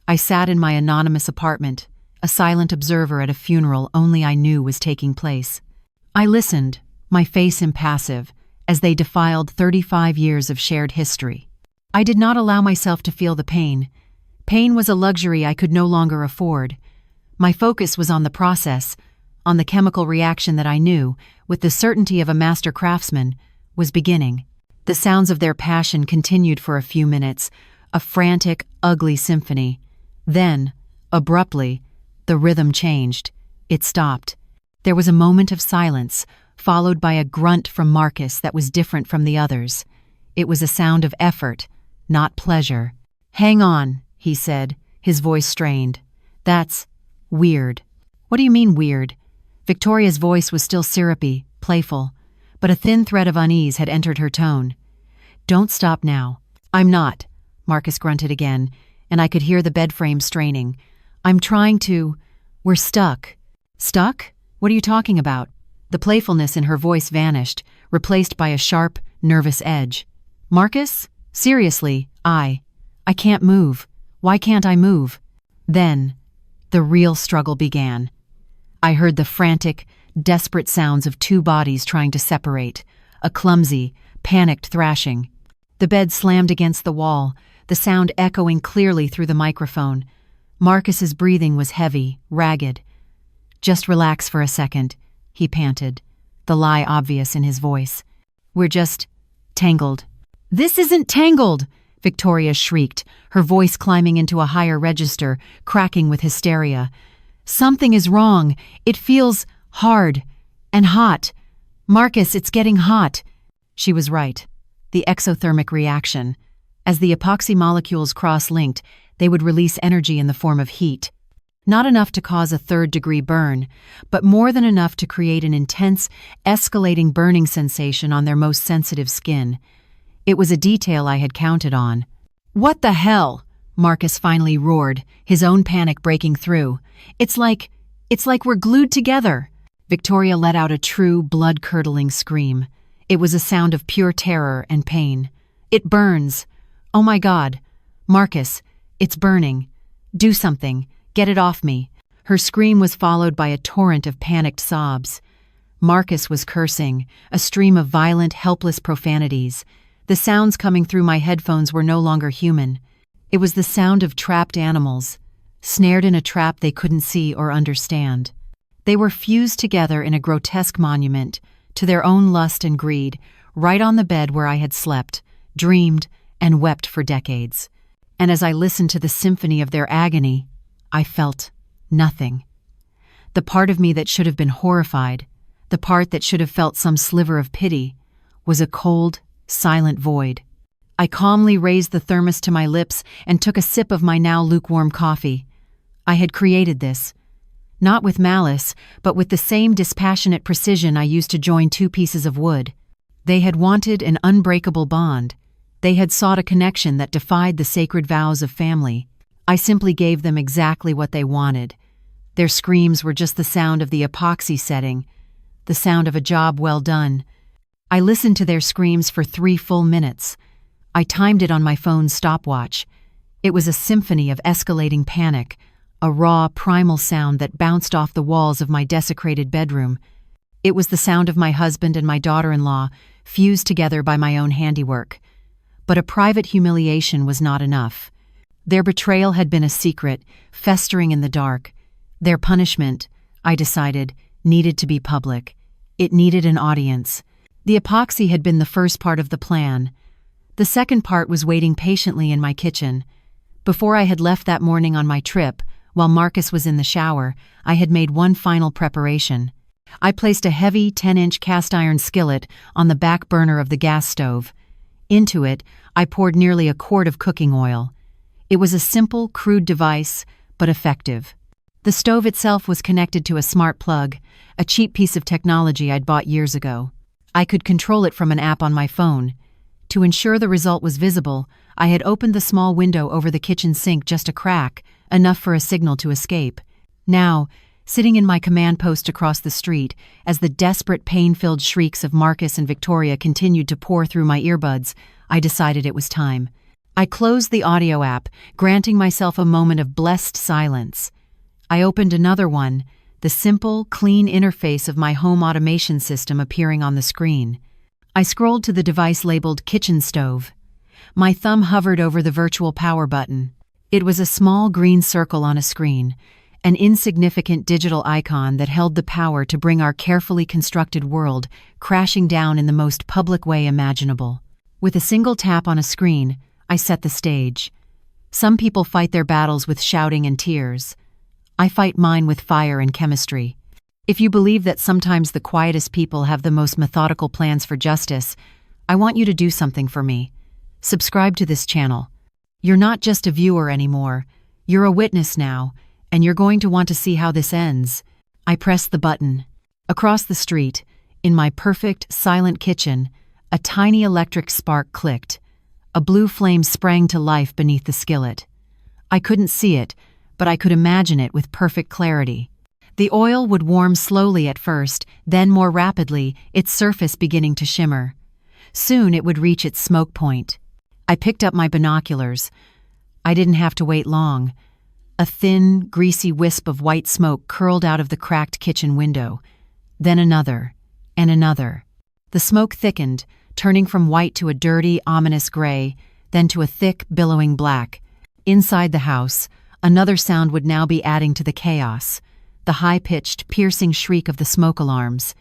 I sat in my anonymous apartment, a silent observer at a funeral only I knew was taking place. I listened, my face impassive, as they defiled 35 years of shared history. I did not allow myself to feel the pain. Pain was a luxury I could no longer afford. My focus was on the process, on the chemical reaction that I knew, with the certainty of a master craftsman, was beginning. The sounds of their passion continued for a few minutes, a frantic, ugly symphony. Then, abruptly, the rhythm changed. It stopped. There was a moment of silence, followed by a grunt from Marcus that was different from the others. It was a sound of effort, not pleasure. "Hang on," he said, his voice strained. "That's weird." "What do you mean weird?" Victoria's voice was still syrupy, playful, but a thin thread of unease had entered her tone. "Don't stop now." "I'm not," Marcus grunted again, and I could hear the bed frame straining. "I'm trying to. We're stuck." "Stuck? What are you talking about?" The playfulness in her voice vanished, replaced by a sharp, nervous edge. "Marcus? Seriously, I can't move. Why can't I move?" Then, the real struggle began. I heard the frantic, desperate sounds of 2 bodies trying to separate, a clumsy, panicked thrashing. The bed slammed against the wall, the sound echoing clearly through the microphone. Marcus's breathing was heavy, ragged. "Just relax for a second," he panted, the lie obvious in his voice. "We're just tangled." "This isn't tangled!" Victoria shrieked, her voice climbing into a higher register, cracking with hysteria. "Something is wrong. It feels hard and hot. Marcus, it's getting hot." She was right. The exothermic reaction. As the epoxy molecules cross-linked, they would release energy in the form of heat. Not enough to cause a 3rd-degree burn, but more than enough to create an intense, escalating burning sensation on their most sensitive skin. It was a detail I had counted on. "What the hell?" Marcus finally roared, his own panic breaking through. It's like we're glued together." Victoria let out a true, blood-curdling scream. It was a sound of pure terror and pain. "It burns. Oh my God. Marcus, it's burning. Do something. Get it off me." Her scream was followed by a torrent of panicked sobs. Marcus was cursing, a stream of violent, helpless profanities. The sounds coming through my headphones were no longer human. It was the sound of trapped animals, snared in a trap they couldn't see or understand. They were fused together in a grotesque monument to their own lust and greed, right on the bed where I had slept, dreamed, and wept for decades. And as I listened to the symphony of their agony, I felt nothing. The part of me that should have been horrified, the part that should have felt some sliver of pity, was a cold, silent void. I calmly raised the thermos to my lips and took a sip of my now lukewarm coffee. I had created this, not with malice, but with the same dispassionate precision I used to join two pieces of wood. They had wanted an unbreakable bond. They had sought a connection that defied the sacred vows of family. I simply gave them exactly what they wanted. Their screams were just the sound of the epoxy setting, the sound of a job well done. I listened to their screams for 3 full minutes. I timed it on my phone's stopwatch. It was a symphony of escalating panic, a raw, primal sound that bounced off the walls of my desecrated bedroom. It was the sound of my husband and my daughter-in-law, fused together by my own handiwork. But a private humiliation was not enough. Their betrayal had been a secret, festering in the dark. Their punishment, I decided, needed to be public. It needed an audience. The epoxy had been the first part of the plan. The second part was waiting patiently in my kitchen. Before I had left that morning on my trip, while Marcus was in the shower, I had made one final preparation. I placed a heavy 10-inch cast-iron skillet on the back burner of the gas stove. Into it, I poured nearly a quart of cooking oil. It was a simple, crude device, but effective. The stove itself was connected to a smart plug, a cheap piece of technology I'd bought years ago. I could control it from an app on my phone. To ensure the result was visible, I had opened the small window over the kitchen sink just a crack, enough for a signal to escape. Now, sitting in my command post across the street, as the desperate, pain-filled shrieks of Marcus and Victoria continued to pour through my earbuds, I decided it was time. I closed the audio app, granting myself a moment of blessed silence. I opened another one, the simple, clean interface of my home automation system appearing on the screen. I scrolled to the device labeled Kitchen Stove. My thumb hovered over the virtual power button. It was a small green circle on a screen, an insignificant digital icon that held the power to bring our carefully constructed world crashing down in the most public way imaginable. With a single tap on a screen, I set the stage. Some people fight their battles with shouting and tears. I fight mine with fire and chemistry. If you believe that sometimes the quietest people have the most methodical plans for justice, I want you to do something for me. Subscribe to this channel. You're not just a viewer anymore. You're a witness now, and you're going to want to see how this ends. I pressed the button. Across the street, in my perfect, silent kitchen, a tiny electric spark clicked. A blue flame sprang to life beneath the skillet. I couldn't see it, but I could imagine it with perfect clarity. The oil would warm slowly at first, then more rapidly, its surface beginning to shimmer. Soon it would reach its smoke point. I picked up my binoculars. I didn't have to wait long. A thin, greasy wisp of white smoke curled out of the cracked kitchen window. Then another, and another. The smoke thickened, turning from white to a dirty, ominous gray, then to a thick, billowing black. Inside the house, another sound would now be adding to the chaos. The high-pitched, piercing shriek of the smoke alarms.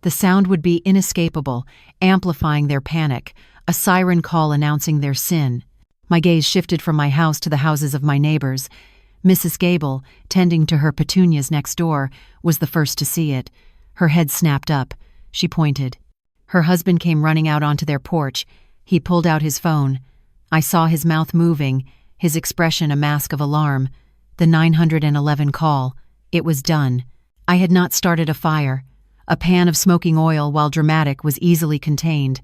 The sound would be inescapable, amplifying their panic, a siren call announcing their sin. My gaze shifted from my house to the houses of my neighbors. Mrs. Gable, tending to her petunias next door, was the first to see it. Her head snapped up. She pointed. Her husband came running out onto their porch. He pulled out his phone. I saw his mouth moving, his expression a mask of alarm. The 911 call. It was done. I had not started a fire. A pan of smoking oil, while dramatic, was easily contained.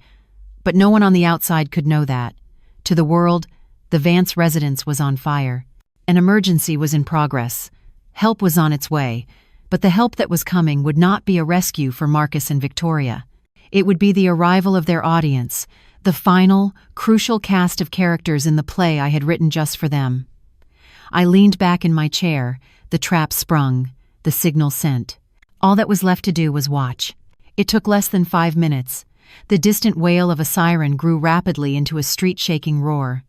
But no one on the outside could know that. To the world, the Vance residence was on fire. An emergency was in progress. Help was on its way, but the help that was coming would not be a rescue for Marcus and Victoria. It would be the arrival of their audience, the final, crucial cast of characters in the play I had written just for them. I leaned back in my chair, the trap sprung, the signal sent. All that was left to do was watch. It took less than 5 minutes. The distant wail of a siren grew rapidly into a street-shaking roar.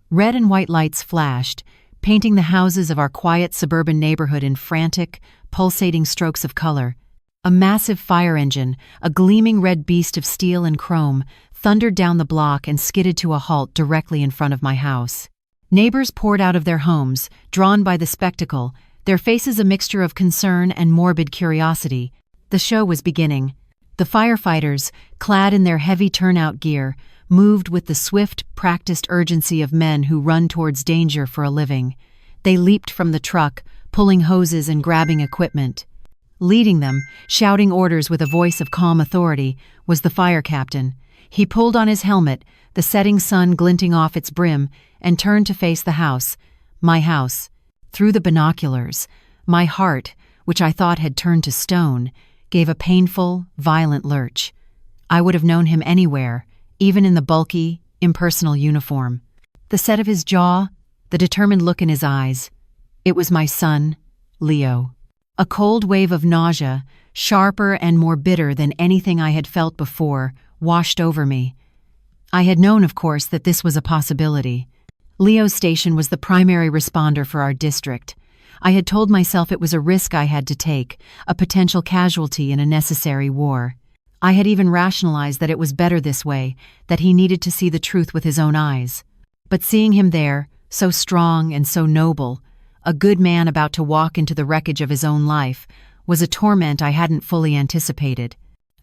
Red and white lights flashed, painting the houses of our quiet suburban neighborhood in frantic, pulsating strokes of color. A massive fire engine, a gleaming red beast of steel and chrome, thundered down the block and skidded to a halt directly in front of my house. Neighbors poured out of their homes, drawn by the spectacle, their faces a mixture of concern and morbid curiosity. The show was beginning. The firefighters, clad in their heavy turnout gear, moved with the swift, practiced urgency of men who run towards danger for a living. They leaped from the truck, pulling hoses and grabbing equipment. Leading them, shouting orders with a voice of calm authority, was the fire captain. He pulled on his helmet, the setting sun glinting off its brim, and turned to face the house, my house. Through the binoculars, my heart, which I thought had turned to stone, gave a painful, violent lurch. I would have known him anywhere, even in the bulky, impersonal uniform. The set of his jaw, the determined look in his eyes. It was my son, Leo. A cold wave of nausea, sharper and more bitter than anything I had felt before, washed over me. I had known, of course, that this was a possibility. Leo's station was the primary responder for our district. I had told myself it was a risk I had to take, a potential casualty in a necessary war. I had even rationalized that it was better this way, that he needed to see the truth with his own eyes. But seeing him there, so strong and so noble, a good man about to walk into the wreckage of his own life, was a torment I hadn't fully anticipated.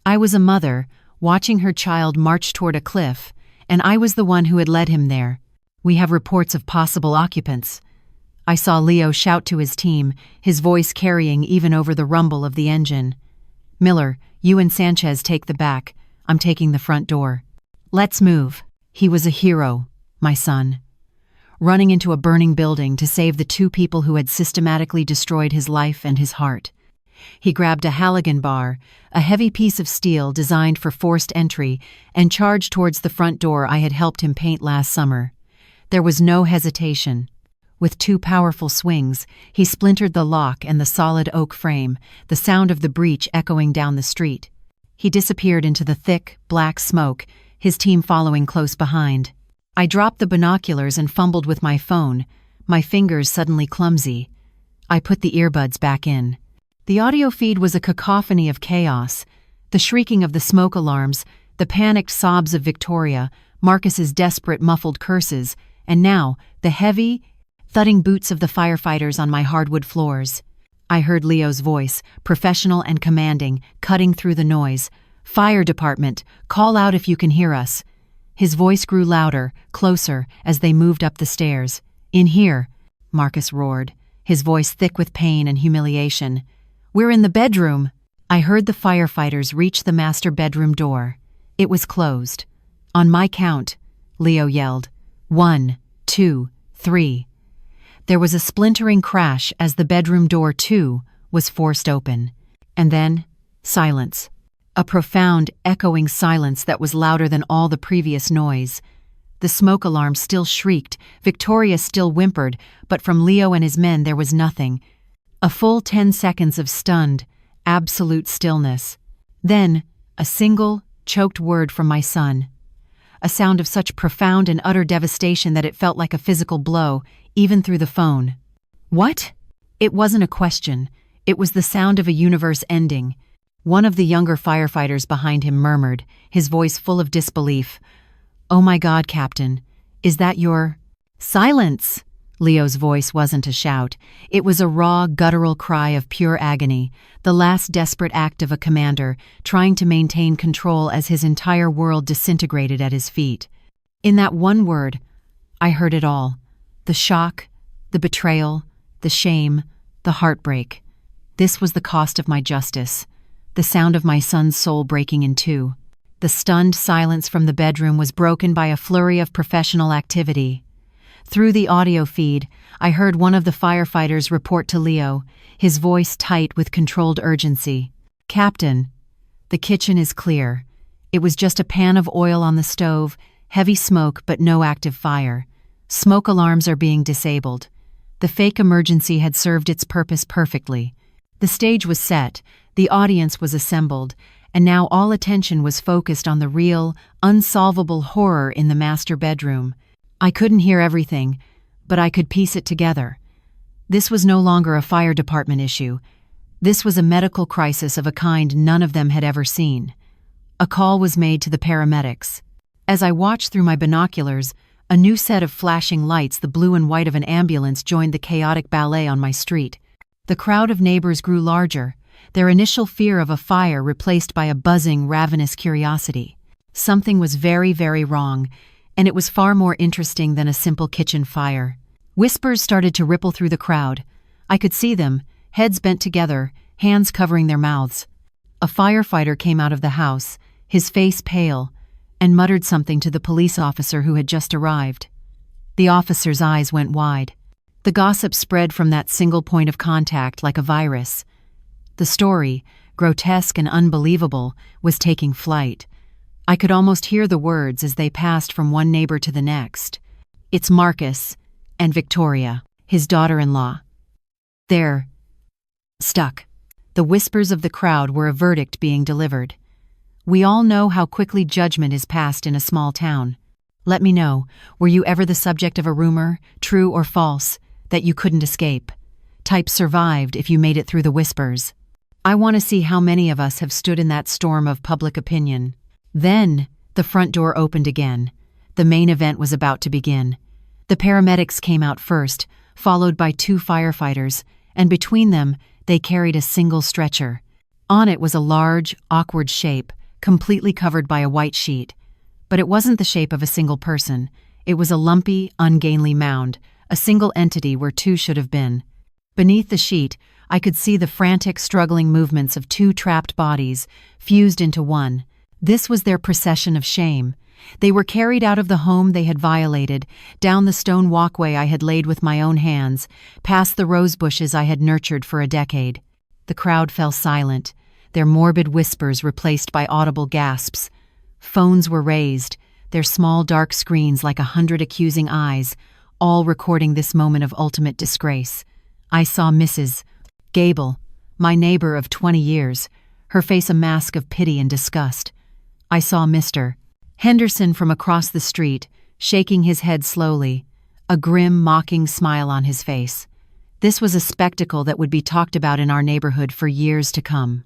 I was a mother, watching her child march toward a cliff, and I was the one who had led him there. We have reports of possible occupants. I saw Leo shout to his team, his voice carrying even over the rumble of the engine. "Miller, you and Sanchez take the back. I'm taking the front door. Let's move." He was a hero, my son. Running into a burning building to save the two people who had systematically destroyed his life and his heart. He grabbed a Halligan bar, a heavy piece of steel designed for forced entry, and charged towards the front door I had helped him paint last summer. There was no hesitation. With two powerful swings, he splintered the lock and the solid oak frame, the sound of the breach echoing down the street. He disappeared into the thick, black smoke, his team following close behind. I dropped the binoculars and fumbled with my phone, my fingers suddenly clumsy. I put the earbuds back in. The audio feed was a cacophony of chaos, the shrieking of the smoke alarms, the panicked sobs of Victoria, Marcus's desperate muffled curses, and now the heavy, thudding boots of the firefighters on my hardwood floors. I heard Leo's voice, professional and commanding, cutting through the noise. "Fire department, call out if you can hear us." His voice grew louder, closer, as they moved up the stairs. "In here," Marcus roared, his voice thick with pain and humiliation. "We're in the bedroom." I heard the firefighters reach the master bedroom door. It was closed. "On my count," Leo yelled. 1, 2, 3. There was a splintering crash as the bedroom door, too, was forced open. And then, silence. A profound, echoing silence that was louder than all the previous noise. The smoke alarm still shrieked, Victoria still whimpered, but from Leo and his men there was nothing. A full 10 seconds of stunned, absolute stillness. Then, a single, choked word from my son. A sound of such profound and utter devastation that it felt like a physical blow, even through the phone. "What?" It wasn't a question. It was the sound of a universe ending. One of the younger firefighters behind him murmured, his voice full of disbelief. "Oh my God, Captain. Is that your—" "Silence!" Leo's voice wasn't a shout. It was a raw, guttural cry of pure agony, the last desperate act of a commander, trying to maintain control as his entire world disintegrated at his feet. In that one word, I heard it all. The shock, the betrayal, the shame, the heartbreak. This was the cost of my justice, the sound of my son's soul breaking in two. The stunned silence from the bedroom was broken by a flurry of professional activity. Through the audio feed, I heard one of the firefighters report to Leo, his voice tight with controlled urgency. "Captain, the kitchen is clear. It was just a pan of oil on the stove, heavy smoke but no active fire. Smoke alarms are being disabled. The fake emergency had served its purpose perfectly." The stage was set, the audience was assembled, and now all attention was focused on the real, unsolvable horror in the master bedroom. I couldn't hear everything, but I could piece it together. This was no longer a fire department issue. This was a medical crisis of a kind none of them had ever seen. A call was made to the paramedics. As I watched through my binoculars, a new set of flashing lights, the blue and white of an ambulance, joined the chaotic ballet on my street. The crowd of neighbors grew larger, their initial fear of a fire replaced by a buzzing, ravenous curiosity. Something was very, very wrong, and it was far more interesting than a simple kitchen fire. Whispers started to ripple through the crowd. I could see them, heads bent together, hands covering their mouths. A firefighter came out of the house, his face pale, and muttered something to the police officer who had just arrived. The officer's eyes went wide. The gossip spread from that single point of contact like a virus. The story, grotesque and unbelievable, was taking flight. I could almost hear the words as they passed from one neighbor to the next. "It's Marcus and Victoria, his daughter-in-law. They're stuck." The whispers of the crowd were a verdict being delivered. We all know how quickly judgment is passed in a small town. Let me know, were you ever the subject of a rumor, true or false, that you couldn't escape? Type "survived" if you made it through the whispers. I want to see how many of us have stood in that storm of public opinion. Then, the front door opened again. The main event was about to begin. The paramedics came out first, followed by 2 firefighters, and between them, they carried a single stretcher. On it was a large, awkward shape, completely covered by a white sheet. But it wasn't the shape of a single person. It was a lumpy, ungainly mound, a single entity where 2 should have been. Beneath the sheet, I could see the frantic, struggling movements of 2 trapped bodies, fused into one. This was their procession of shame. They were carried out of the home they had violated, down the stone walkway I had laid with my own hands, past the rose bushes I had nurtured for a decade. The crowd fell silent, their morbid whispers replaced by audible gasps. Phones were raised, their small dark screens like 100 accusing eyes, all recording this moment of ultimate disgrace. I saw Mrs. Gable, my neighbor of 20 years, her face a mask of pity and disgust. I saw Mr. Henderson from across the street, shaking his head slowly, a grim, mocking smile on his face. This was a spectacle that would be talked about in our neighborhood for years to come.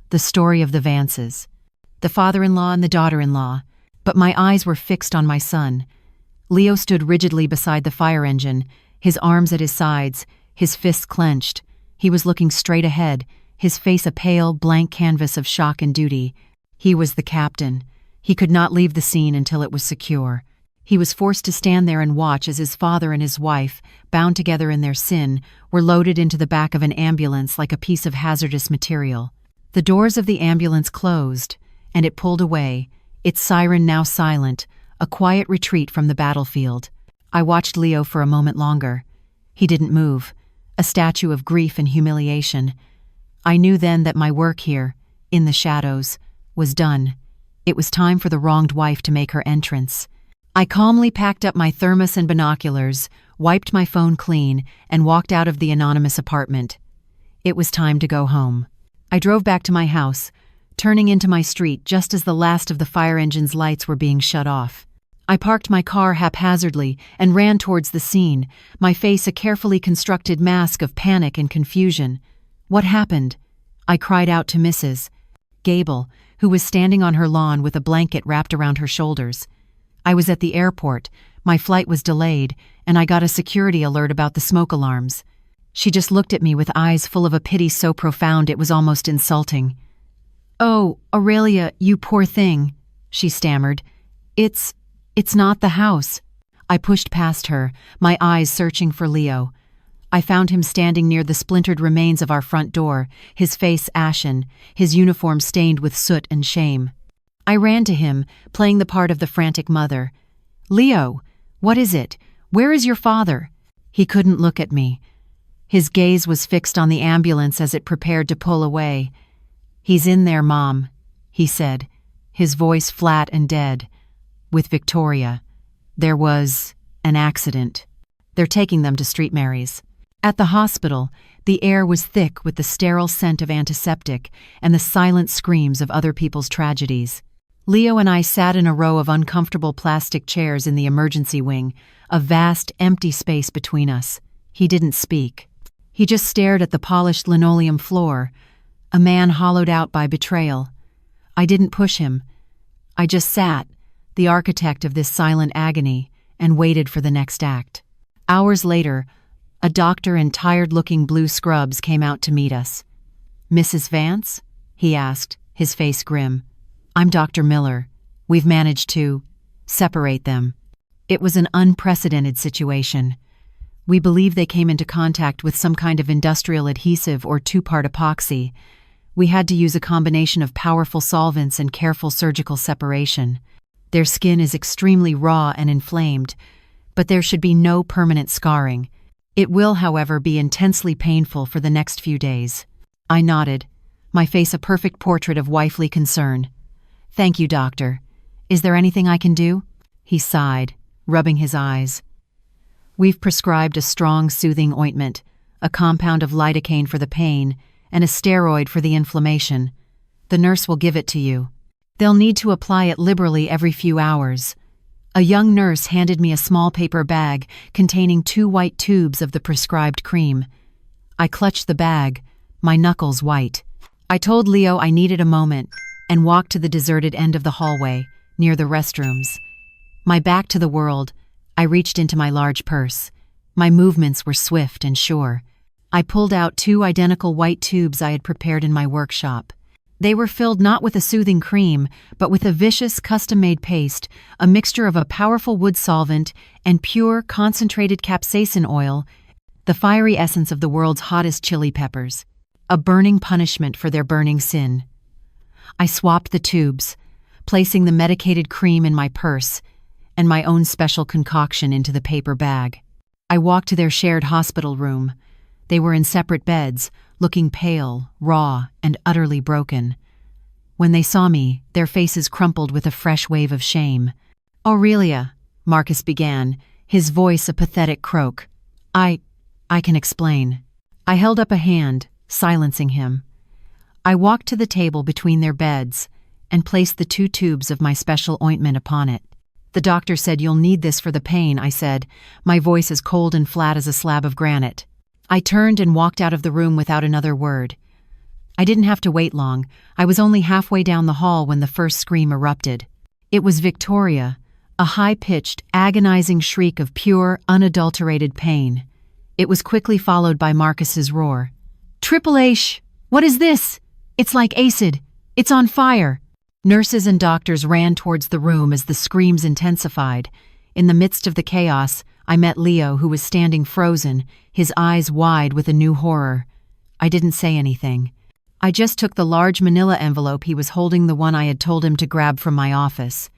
The story of the Vances. The father-in-law and the daughter-in-law, but my eyes were fixed on my son. Leo stood rigidly beside the fire engine, his arms at his sides, his fists clenched. He was looking straight ahead, his face a pale, blank canvas of shock and duty. He was the captain. He could not leave the scene until it was secure. He was forced to stand there and watch as his father and his wife, bound together in their sin, were loaded into the back of an ambulance like a piece of hazardous material. The doors of the ambulance closed, and it pulled away, its siren now silent, a quiet retreat from the battlefield. I watched Leo for a moment longer. He didn't move, a statue of grief and humiliation. I knew then that my work here, in the shadows, was done. It was time for the wronged wife to make her entrance. I calmly packed up my thermos and binoculars, wiped my phone clean, and walked out of the anonymous apartment. It was time to go home. I drove back to my house, turning into my street just as the last of the fire engine's lights were being shut off. I parked my car haphazardly and ran towards the scene, my face a carefully constructed mask of panic and confusion. "What happened?" I cried out to Mrs. Gable, who was standing on her lawn with a blanket wrapped around her shoulders. "I was at the airport, my flight was delayed, and I got a security alert about the smoke alarms." She just looked at me with eyes full of a pity so profound it was almost insulting. "Oh, Aurelia, you poor thing," she stammered. It's not the house." I pushed past her, my eyes searching for Leo. I found him standing near the splintered remains of our front door, his face ashen, his uniform stained with soot and shame. I ran to him, playing the part of the frantic mother. "Leo, what is it? Where is your father?" He couldn't look at me. His gaze was fixed on the ambulance as it prepared to pull away. "He's in there, Mom," he said, his voice flat and dead. "With Victoria. There was an accident. They're taking them to St. Mary's." At the hospital, the air was thick with the sterile scent of antiseptic and the silent screams of other people's tragedies. Leo and I sat in a row of uncomfortable plastic chairs in the emergency wing, a vast, empty space between us. He didn't speak. He just stared at the polished linoleum floor, a man hollowed out by betrayal. I didn't push him. I just sat, the architect of this silent agony, and waited for the next act. Hours later, a doctor in tired-looking blue scrubs came out to meet us. "Mrs. Vance?" he asked, his face grim. "I'm Dr. Miller. We've managed to separate them." It was an unprecedented situation. We believe they came into contact with some kind of industrial adhesive or two-part epoxy. We had to use a combination of powerful solvents and careful surgical separation. Their skin is extremely raw and inflamed, but there should be no permanent scarring. It will, however, be intensely painful for the next few days. I nodded, my face a perfect portrait of wifely concern. "Thank you, doctor. Is there anything I can do?" He sighed, rubbing his eyes. "We've prescribed a strong, soothing ointment, a compound of lidocaine for the pain, and a steroid for the inflammation. The nurse will give it to you. They'll need to apply it liberally every few hours." A young nurse handed me a small paper bag containing 2 white tubes of the prescribed cream. I clutched the bag, my knuckles white. I told Leo I needed a moment and walked to the deserted end of the hallway, near the restrooms. My back to the world, I reached into my large purse. My movements were swift and sure. I pulled out 2 identical white tubes I had prepared in my workshop. They were filled not with a soothing cream, but with a vicious, custom-made paste, a mixture of a powerful wood solvent and pure, concentrated capsaicin oil, the fiery essence of the world's hottest chili peppers, a burning punishment for their burning sin. I swapped the tubes, placing the medicated cream in my purse and my own special concoction into the paper bag. I walked to their shared hospital room. They were in separate beds, looking pale, raw, and utterly broken. When they saw me, their faces crumpled with a fresh wave of shame. "Aurelia," Marcus began, his voice a pathetic croak. I can explain." I held up a hand, silencing him. I walked to the table between their beds and placed the 2 tubes of my special ointment upon it. "The doctor said you'll need this for the pain," I said, my voice as cold and flat as a slab of granite. I turned and walked out of the room without another word. I didn't have to wait long. I was only halfway down the hall when the first scream erupted. It was Victoria, a high-pitched, agonizing shriek of pure, unadulterated pain. It was quickly followed by Marcus's roar. "Triple H! What is this? It's like acid! It's on fire!" Nurses and doctors ran towards the room as the screams intensified. In the midst of the chaos, I met Leo, who was standing frozen, his eyes wide with a new horror. I didn't say anything. I just took the large manila envelope he was holding, the one I had told him to grab from my office.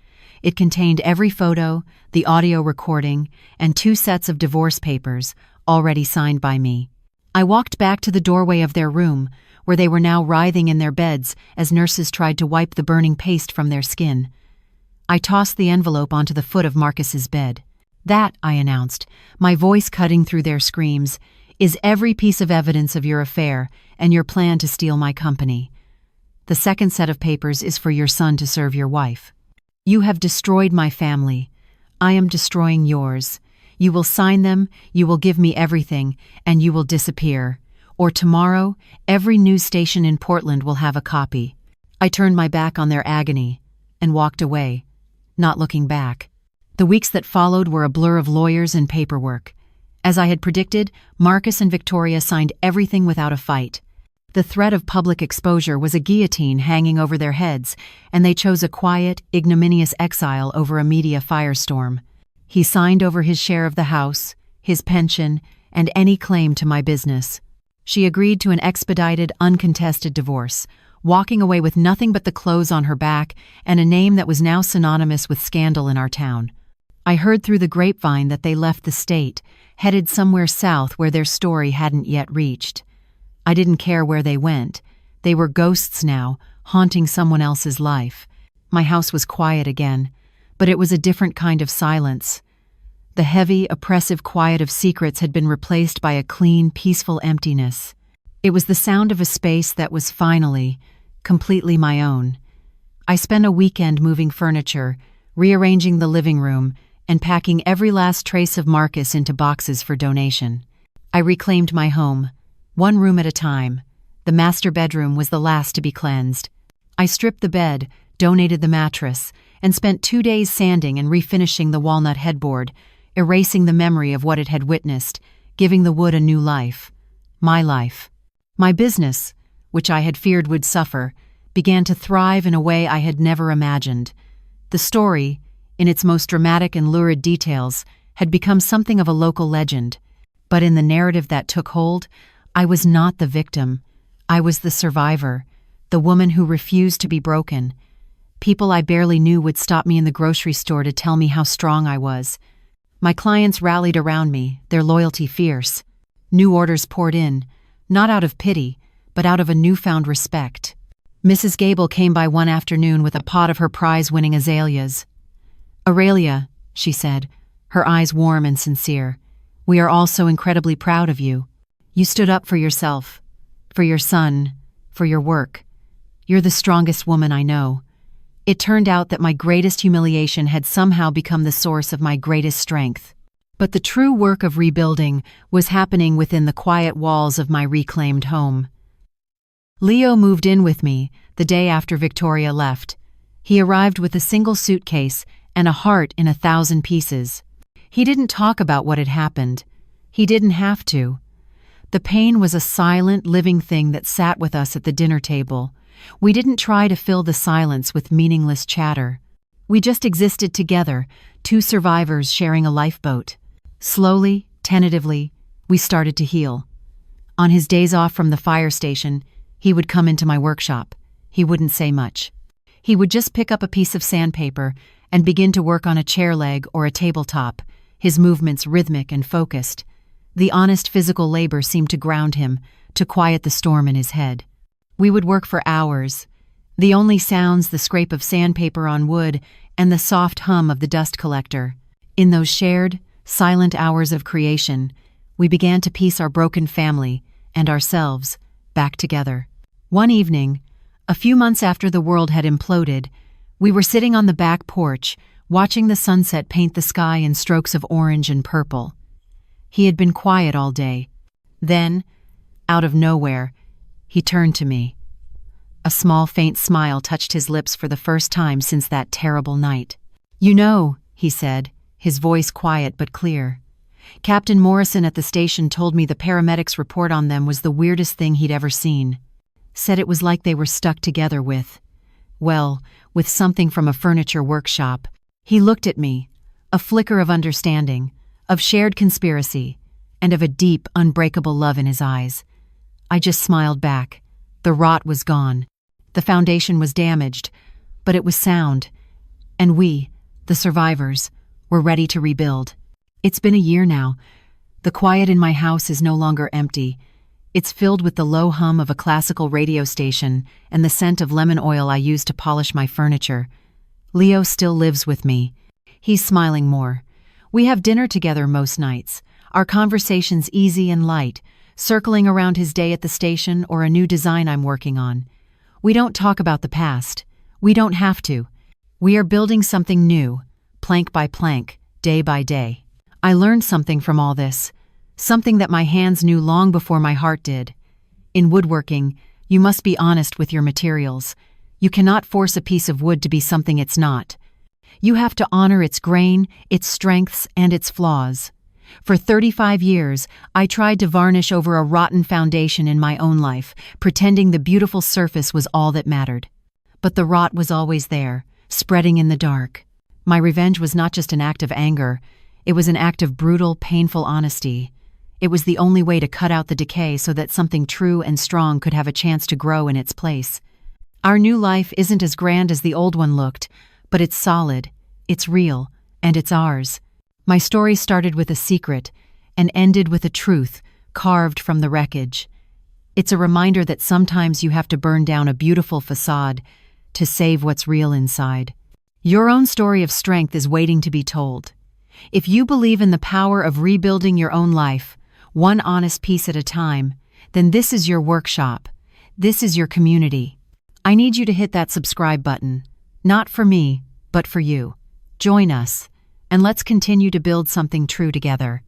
It contained every photo, the audio recording, and 2 sets of divorce papers, already signed by me. I walked back to the doorway of their room, where they were now writhing in their beds as nurses tried to wipe the burning paste from their skin. I tossed the envelope onto the foot of Marcus's bed. "That," I announced, my voice cutting through their screams, "is every piece of evidence of your affair and your plan to steal my company. The second set of papers is for your son to serve your wife. You have destroyed my family. I am destroying yours. You will sign them, you will give me everything, and you will disappear. Or tomorrow, every news station in Portland will have a copy." I turned my back on their agony and walked away, not looking back. The weeks that followed were a blur of lawyers and paperwork. As I had predicted, Marcus and Victoria signed everything without a fight. The threat of public exposure was a guillotine hanging over their heads, and they chose a quiet, ignominious exile over a media firestorm. He signed over his share of the house, his pension, and any claim to my business. She agreed to an expedited, uncontested divorce, walking away with nothing but the clothes on her back and a name that was now synonymous with scandal in our town. I heard through the grapevine that they left the state, headed somewhere south where their story hadn't yet reached. I didn't care where they went. They were ghosts now, haunting someone else's life. My house was quiet again, but it was a different kind of silence. The heavy, oppressive quiet of secrets had been replaced by a clean, peaceful emptiness. It was the sound of a space that was finally, completely my own. I spent a weekend moving furniture, rearranging the living room, and packing every last trace of Marcus into boxes for donation. I reclaimed my home, one room at a time. The master bedroom was the last to be cleansed. I stripped the bed, donated the mattress, and spent 2 days sanding and refinishing the walnut headboard, erasing the memory of what it had witnessed, giving the wood a new life. My life. My business, which I had feared would suffer, began to thrive in a way I had never imagined. The story, in its most dramatic and lurid details, had become something of a local legend. But in the narrative that took hold, I was not the victim. I was the survivor, the woman who refused to be broken. People I barely knew would stop me in the grocery store to tell me how strong I was. My clients rallied around me, their loyalty fierce. New orders poured in, not out of pity, but out of a newfound respect. Mrs. Gable came by one afternoon with a pot of her prize-winning azaleas. "Aurelia," she said, her eyes warm and sincere, "we are all so incredibly proud of you. You stood up for yourself, for your son, for your work. You're the strongest woman I know." It turned out that my greatest humiliation had somehow become the source of my greatest strength. But the true work of rebuilding was happening within the quiet walls of my reclaimed home. Leo moved in with me the day after Victoria left. He arrived with a single suitcase and a heart in 1,000 pieces. He didn't talk about what had happened. He didn't have to. The pain was a silent, living thing that sat with us at the dinner table. We didn't try to fill the silence with meaningless chatter. We just existed together, two survivors sharing a lifeboat. Slowly, tentatively, we started to heal. On his days off from the fire station, he would come into my workshop. He wouldn't say much. He would just pick up a piece of sandpaper and begin to work on a chair leg or a tabletop, his movements rhythmic and focused. The honest physical labor seemed to ground him, to quiet the storm in his head. We would work for hours. The only sounds the scrape of sandpaper on wood and the soft hum of the dust collector. In those shared, silent hours of creation, we began to piece our broken family and ourselves back together. One evening, a few months after the world had imploded, we were sitting on the back porch, watching the sunset paint the sky in strokes of orange and purple. He had been quiet all day. Then, out of nowhere, he turned to me. A small, faint smile touched his lips for the first time since that terrible night. "You know," he said, his voice quiet but clear. "Captain Morrison at the station told me the paramedics' report on them was the weirdest thing he'd ever seen. Said it was like they were stuck together with something from a furniture workshop." He looked at me, a flicker of understanding, of shared conspiracy, and of a deep, unbreakable love in his eyes. I just smiled back. The rot was gone. The foundation was damaged, but it was sound. And we, the survivors, were ready to rebuild. It's been a year now. The quiet in my house is no longer empty. It's filled with the low hum of a classical radio station and the scent of lemon oil I use to polish my furniture. Leo still lives with me. He's smiling more. We have dinner together most nights, our conversations easy and light, circling around his day at the station or a new design I'm working on. We don't talk about the past. We don't have to. We are building something new, plank by plank, day by day. I learned something from all this, something that my hands knew long before my heart did. In woodworking, you must be honest with your materials. You cannot force a piece of wood to be something it's not. You have to honor its grain, its strengths, and its flaws. For 35 years, I tried to varnish over a rotten foundation in my own life, pretending the beautiful surface was all that mattered. But the rot was always there, spreading in the dark. My revenge was not just an act of anger. It was an act of brutal, painful honesty. It was the only way to cut out the decay so that something true and strong could have a chance to grow in its place. Our new life isn't as grand as the old one looked, but it's solid, it's real, and it's ours. My story started with a secret and ended with a truth carved from the wreckage. It's a reminder that sometimes you have to burn down a beautiful facade to save what's real inside. Your own story of strength is waiting to be told. If you believe in the power of rebuilding your own life, one honest piece at a time, then this is your workshop. This is your community. I need you to hit that subscribe button. Not for me, but for you. Join us, and let's continue to build something true together.